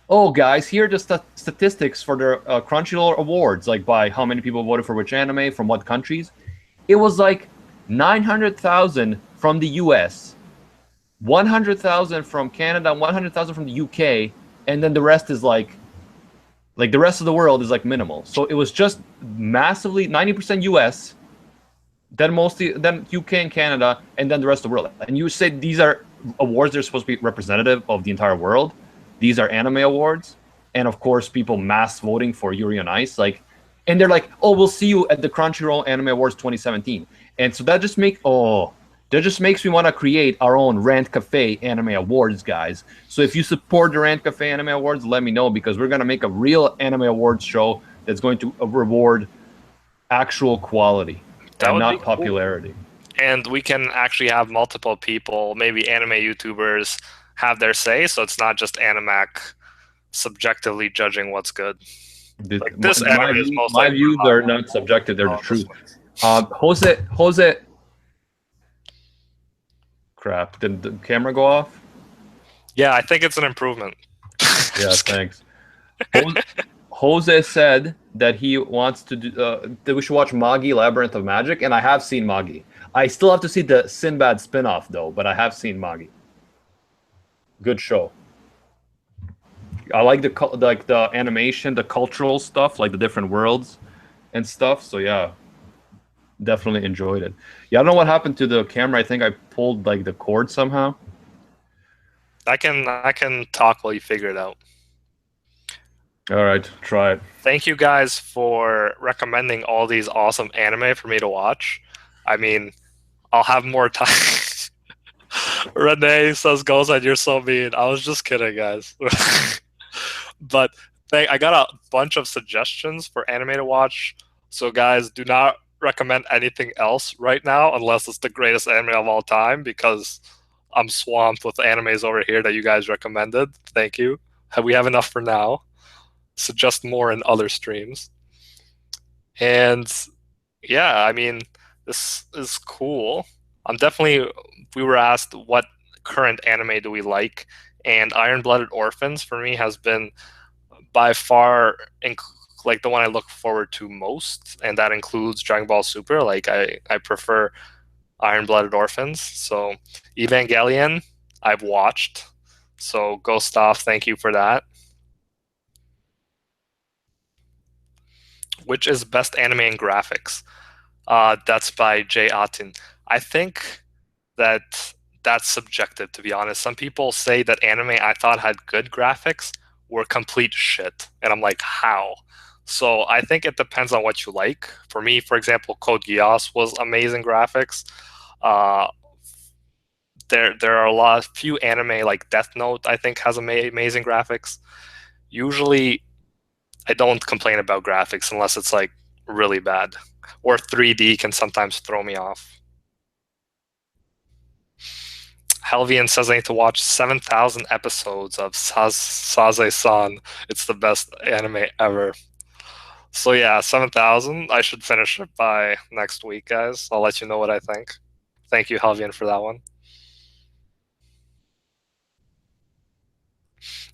"Oh, guys, here are the statistics for their Crunchyroll awards, like by how many people voted for which anime from what countries." It was like 900,000 from the U.S., 100,000 from Canada, 100,000 from the UK, and then the rest is like the rest of the world is like minimal. So it was just massively 90% US, then UK and Canada, and then the rest of the world. And you say these are awards that are supposed to be representative of the entire world. These are anime awards, and of course, people mass voting for Yuri on Ice. Like, and they're like, "Oh, we'll see you at the Crunchyroll Anime Awards 2017." And so that just makes me want to create our own Rant Cafe Anime Awards, guys. So if you support the Rant Cafe Anime Awards, let me know because we're gonna make a real anime awards show that's going to reward actual quality That and would be not cool. popularity. And we can actually have multiple people, maybe anime YouTubers, have their say, so it's not just Animac subjectively judging what's good. Like this anime is most My likely views a lot are more not subjective; they're the oh, this truth. one. Jose, crap! Did the camera go off? Yeah, I think it's an improvement. Yeah, thanks. Jose, Jose said that he wants to do that we should watch Magi Labyrinth of Magic, and I have seen Magi. I still have to see the Sinbad spin-off though, but I have seen Magi. Good show. I like the animation, the cultural stuff, like the different worlds and stuff. So yeah, definitely enjoyed it. Yeah, I don't know what happened to the camera. I think I pulled like the cord somehow. I can talk while you figure it out. All right, try it. Thank you guys for recommending all these awesome anime for me to watch. I mean, I'll have more time. Renee says, "Gozen, you're so mean." I was just kidding, guys. But I got a bunch of suggestions for anime to watch. So, guys, do not recommend anything else right now unless it's the greatest anime of all time because I'm swamped with animes over here that you guys recommended. Thank you. We have enough for now. Suggest more in other streams. And yeah, I mean, this is cool. I'm definitely, we were asked what current anime do we like, and Iron Blooded Orphans for me has been by far like the one I look forward to most, and that includes Dragon Ball Super. Like I prefer Iron Blooded Orphans. So Evangelion, I've watched. So Gustav, thank you for that. Which is best anime and graphics? That's by Jay Atin. I think that that's subjective, to be honest. Some people say that anime I thought had good graphics were complete shit. And I'm like, how? So I think it depends on what you like. For me, for example, Code Geass was amazing graphics. Uh, there are few anime like Death Note. I think has amazing graphics. Usually, I don't complain about graphics unless it's like really bad, or 3D can sometimes throw me off. Helvian says I need to watch 7,000 episodes of Saze-san. It's the best anime ever. So yeah, 7,000. I should finish it by next week, guys. I'll let you know what I think. Thank you, Helvian, for that one.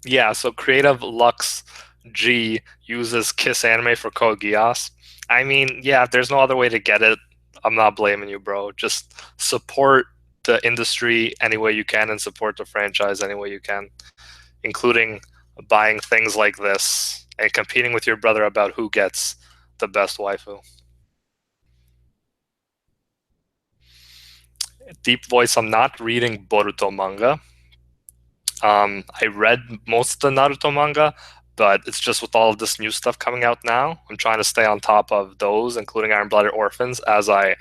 Yeah, so Creative Lux G uses Kiss Anime for Code Geass. I mean, yeah, if there's no other way to get it, I'm not blaming you, bro. Just support the industry any way you can and support the franchise any way you can, including buying things like this and competing with your brother about who gets the best waifu. Deep Voice, I'm not reading Boruto manga. I read most of the Naruto manga, but it's just with all of this new stuff coming out now, I'm trying to stay on top of those, including Iron Blooded Orphans, as I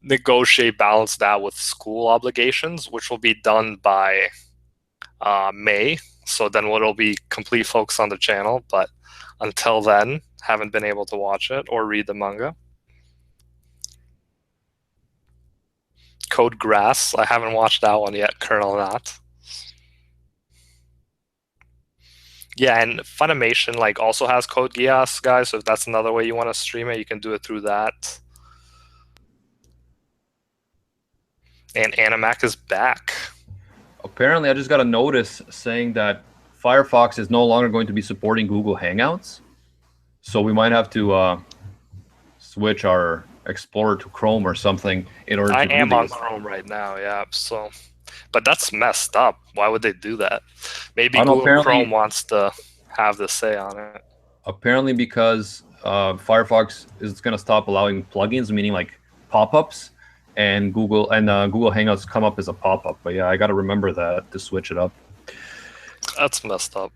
negotiate balance that with school obligations, which will be done by May. So then it'll be complete focus on the channel. But until then, haven't been able to watch it or read the manga. Code Geass, I haven't watched that one yet. Colonel Not. Yeah, and Funimation like also has Code Geass, guys. So if that's another way you want to stream it, you can do it through that. And Animac is back. Apparently, I just got a notice saying that Firefox is no longer going to be supporting Google Hangouts. So we might have to switch our Explorer to Chrome or something in order to I am on these. Chrome right now, yeah. So, but that's messed up. Why would they do that? Maybe I don't know, Google apparently- Chrome wants to have the say on it. Apparently, because Firefox is going to stop allowing plugins, meaning like pop-ups, and Google Hangouts come up as a pop-up. But yeah, I got to remember that to switch it up. That's messed up.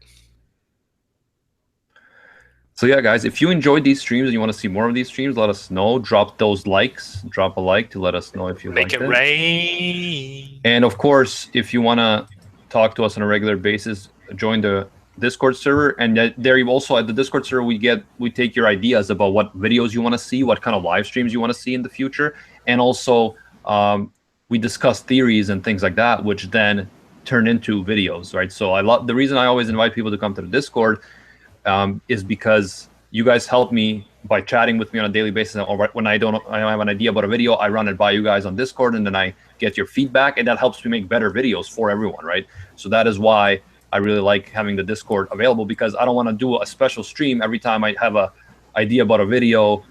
So yeah, guys, if you enjoyed these streams and you want to see more of these streams, let us know. Drop those likes. Drop a like to let us know if you Make liked it rain. And of course, if you want to talk to us on a regular basis, join the Discord server. And there also at the Discord server, we take your ideas about what videos you want to see, what kind of live streams you want to see in the future, and also we discuss theories and things like that, which then turn into videos, right? So the reason I always invite people to come to the Discord is because you guys help me by chatting with me on a daily basis. Or when I have an idea about a video, I run it by you guys on Discord, and then I get your feedback, and that helps me make better videos for everyone, right? So that is why I really like having the Discord available, because I don't want to do a special stream every time I have a idea about a video,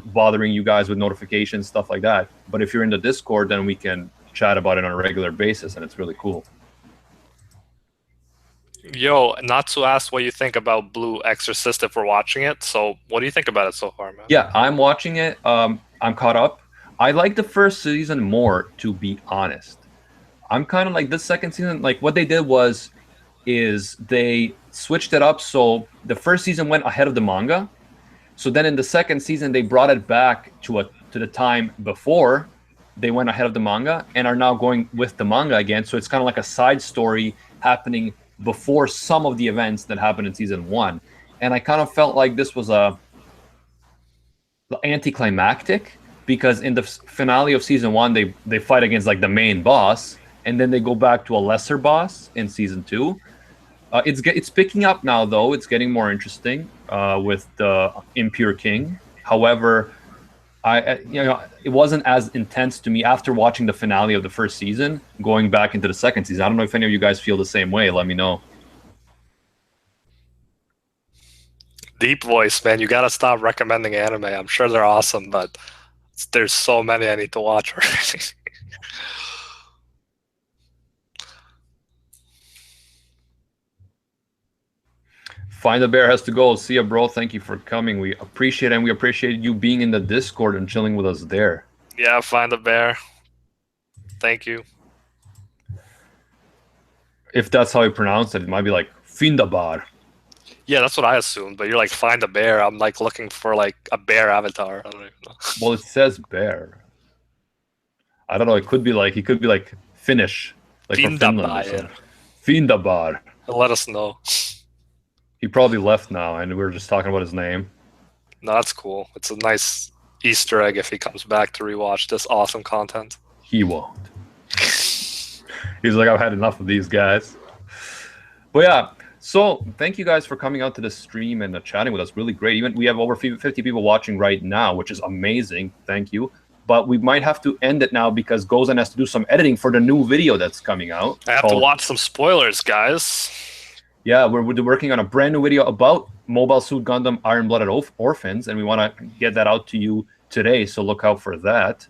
bothering you guys with notifications, stuff like that. But if you're in the Discord, then we can chat about it on a regular basis, and it's really cool. Yo, Natsu asked what you think about Blue Exorcist if we're watching it. So what do you think about it so far, man? Yeah, I'm watching it. I'm caught up. I like the first season more, to be honest. I'm kind of like this second season. Like what they did is they switched it up. So the first season went ahead of the manga. So then in the second season, they brought it back to the time before they went ahead of the manga and are now going with the manga again. So it's kind of like a side story happening before some of the events that happened in season 1. And I kind of felt like this was anticlimactic, because in the finale of season 1, they fight against like the main boss, and then they go back to a lesser boss in season 2. It's picking up now, though. It's getting more interesting with the Impure King. However, it wasn't as intense to me after watching the finale of the first season, going back into the second season. I don't know if any of you guys feel the same way. Let me know. Deep Voice, man, you gotta stop recommending anime. I'm sure they're awesome, but there's so many I need to watch already. Find the Bear has to go. See ya, bro. Thank you for coming. We appreciate it, and we appreciate you being in the Discord and chilling with us there. Yeah, Find the Bear. Thank you. If that's how you pronounce it, it might be like Findabar. Yeah, that's what I assumed. But you're like, find a bear. I'm like looking for like a bear avatar. I don't even know. Well, it says bear. I don't know. It could be like Finnish, like from Finland or something. Findabar. Let us know. He probably left now, and we were just talking about his name. No, that's cool. It's a nice Easter egg if he comes back to rewatch this awesome content. He won't. He's like, I've had enough of these guys. But yeah, so thank you guys for coming out to the stream and chatting with us. Really great. Even we have over 50 people watching right now, which is amazing. Thank you. But we might have to end it now because Gozan has to do some editing for the new video that's coming out. I have to watch some spoilers, guys. Yeah, we're working on a brand new video about Mobile Suit Gundam Iron-Blooded Orphans, and we want to get that out to you today, so look out for that.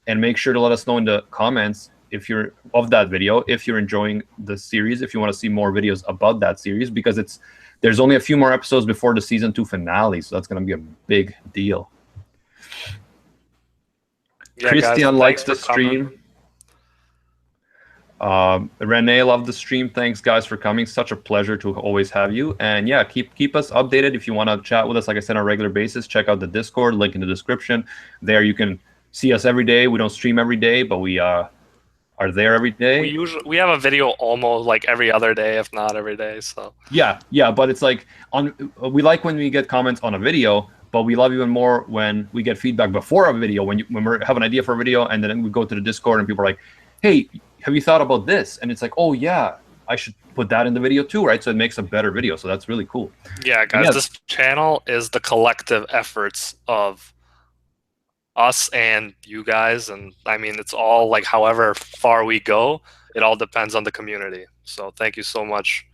And make sure to let us know in the comments if you're of that video, if you're enjoying the series, if you want to see more videos about that series, because there's only a few more episodes before the season 2 finale, so that's going to be a big deal. Yeah, Christian guys, likes the stream. Renee loved the stream. Thanks guys for coming. Such a pleasure to always have you. And yeah, keep us updated. If you want to chat with us, like I said, on a regular basis, check out the Discord, link in the description. There you can see us every day. We don't stream every day, but we are there every day. We have a video almost like every other day, if not every day. So yeah, but it's like we like when we get comments on a video, but we love even more when we get feedback before a video, when we have an idea for a video, and then we go to the Discord and people are like, hey, have you thought about this? And it's like, oh yeah, I should put that in the video too, right? So it makes a better video. So that's really cool. Yeah, guys, this channel is the collective efforts of us and you guys. And I mean, it's all like however far we go, it all depends on the community. So thank you so much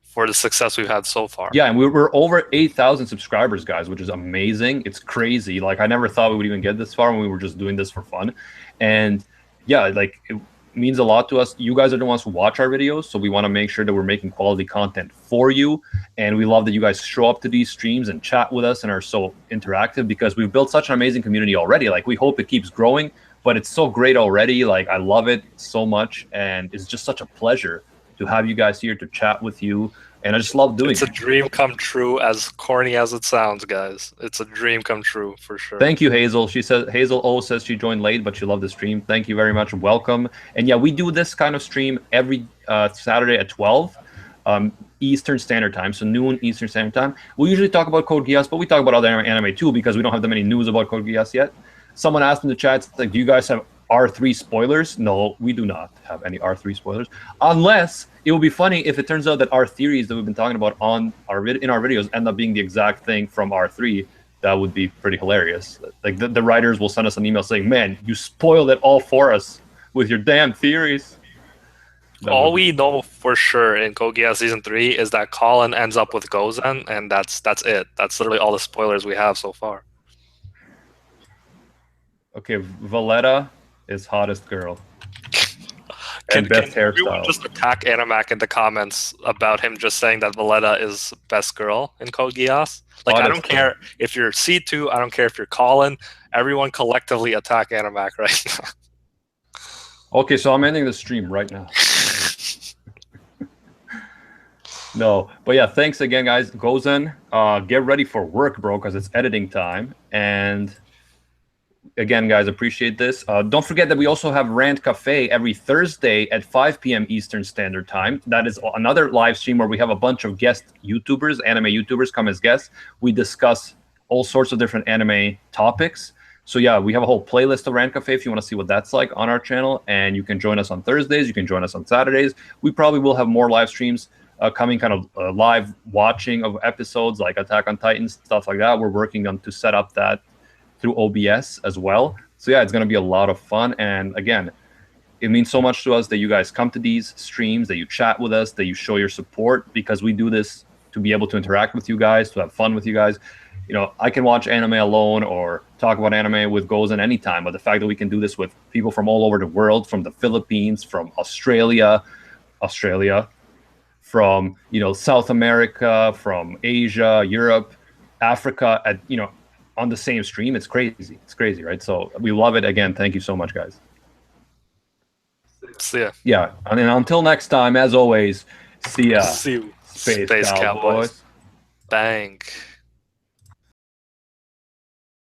for the success we've had so far. Yeah, and we're over 8,000 subscribers, guys, which is amazing. It's crazy. Like, I never thought we would even get this far when we were just doing this for fun. And yeah, like, it means a lot to us. You guys are the ones who watch our videos, so we want to make sure that we're making quality content for you. And we love that you guys show up to these streams and chat with us and are so interactive, because we've built such an amazing community already. Like, we hope it keeps growing, but it's so great already. Like, I love it so much, and it's just such a pleasure to have you guys here to chat with you. And I just love doing it. It's a dream come true, as corny as it sounds, guys. It's a dream come true, for sure. Thank you, Hazel. She says, Hazel O says she joined late, but she loved the stream. Thank you very much. Welcome. And yeah, we do this kind of stream every Saturday at 12 Eastern Standard Time, so noon Eastern Standard Time. We usually talk about Code Geass, but we talk about other anime too, because we don't have that many news about Code Geass yet. Someone asked in the chat, like, do you guys have R3 spoilers? No, we do not have any R3 spoilers, unless it would be funny if it turns out that our theories that we've been talking about in our videos end up being the exact thing from R3. That would be pretty hilarious. Like, the writers will send us an email saying, man, you spoiled it all for us with your damn theories. All we know for sure in Code Geass Season 3 is that Colin ends up with Gozan, and that's it. That's literally all the spoilers we have so far. Okay, Valletta is hottest girl. Can everyone just attack Animac in the comments about him just saying that Valletta is best girl in Code Geass? Like, I don't care if you're C2, I don't care if you're Colin. Everyone collectively attack Animac right now. Okay, so I'm ending the stream right now. No, but yeah, thanks again, guys. Gozan, get ready for work, bro, because it's editing time. And again, guys, appreciate this. Don't forget that we also have Rant Cafe every Thursday at 5 p.m. Eastern Standard Time. That is another live stream where we have a bunch of guest YouTubers, anime YouTubers, come as guests. We discuss all sorts of different anime topics. So yeah, we have a whole playlist of Rant Cafe if you want to see what that's like on our channel. And you can join us on Thursdays. You can join us on Saturdays. We probably will have more live streams coming, kind of live watching of episodes like Attack on Titan, stuff like that. We're working on to set up that through OBS as well. So yeah, it's going to be a lot of fun. And again, it means so much to us that you guys come to these streams, that you chat with us, that you show your support, because we do this to be able to interact with you guys, to have fun with you guys. You know, I can watch anime alone or talk about anime with Gozan anytime, but the fact that we can do this with people from all over the world, from the Philippines, from Australia, from, you know, South America, from Asia, Europe, Africa, on the same stream, it's crazy. It's crazy, right? So we love it. Again, thank you so much, guys. See ya. Yeah, and then until next time, as always, see ya. See you, Space Cowboys. Bang.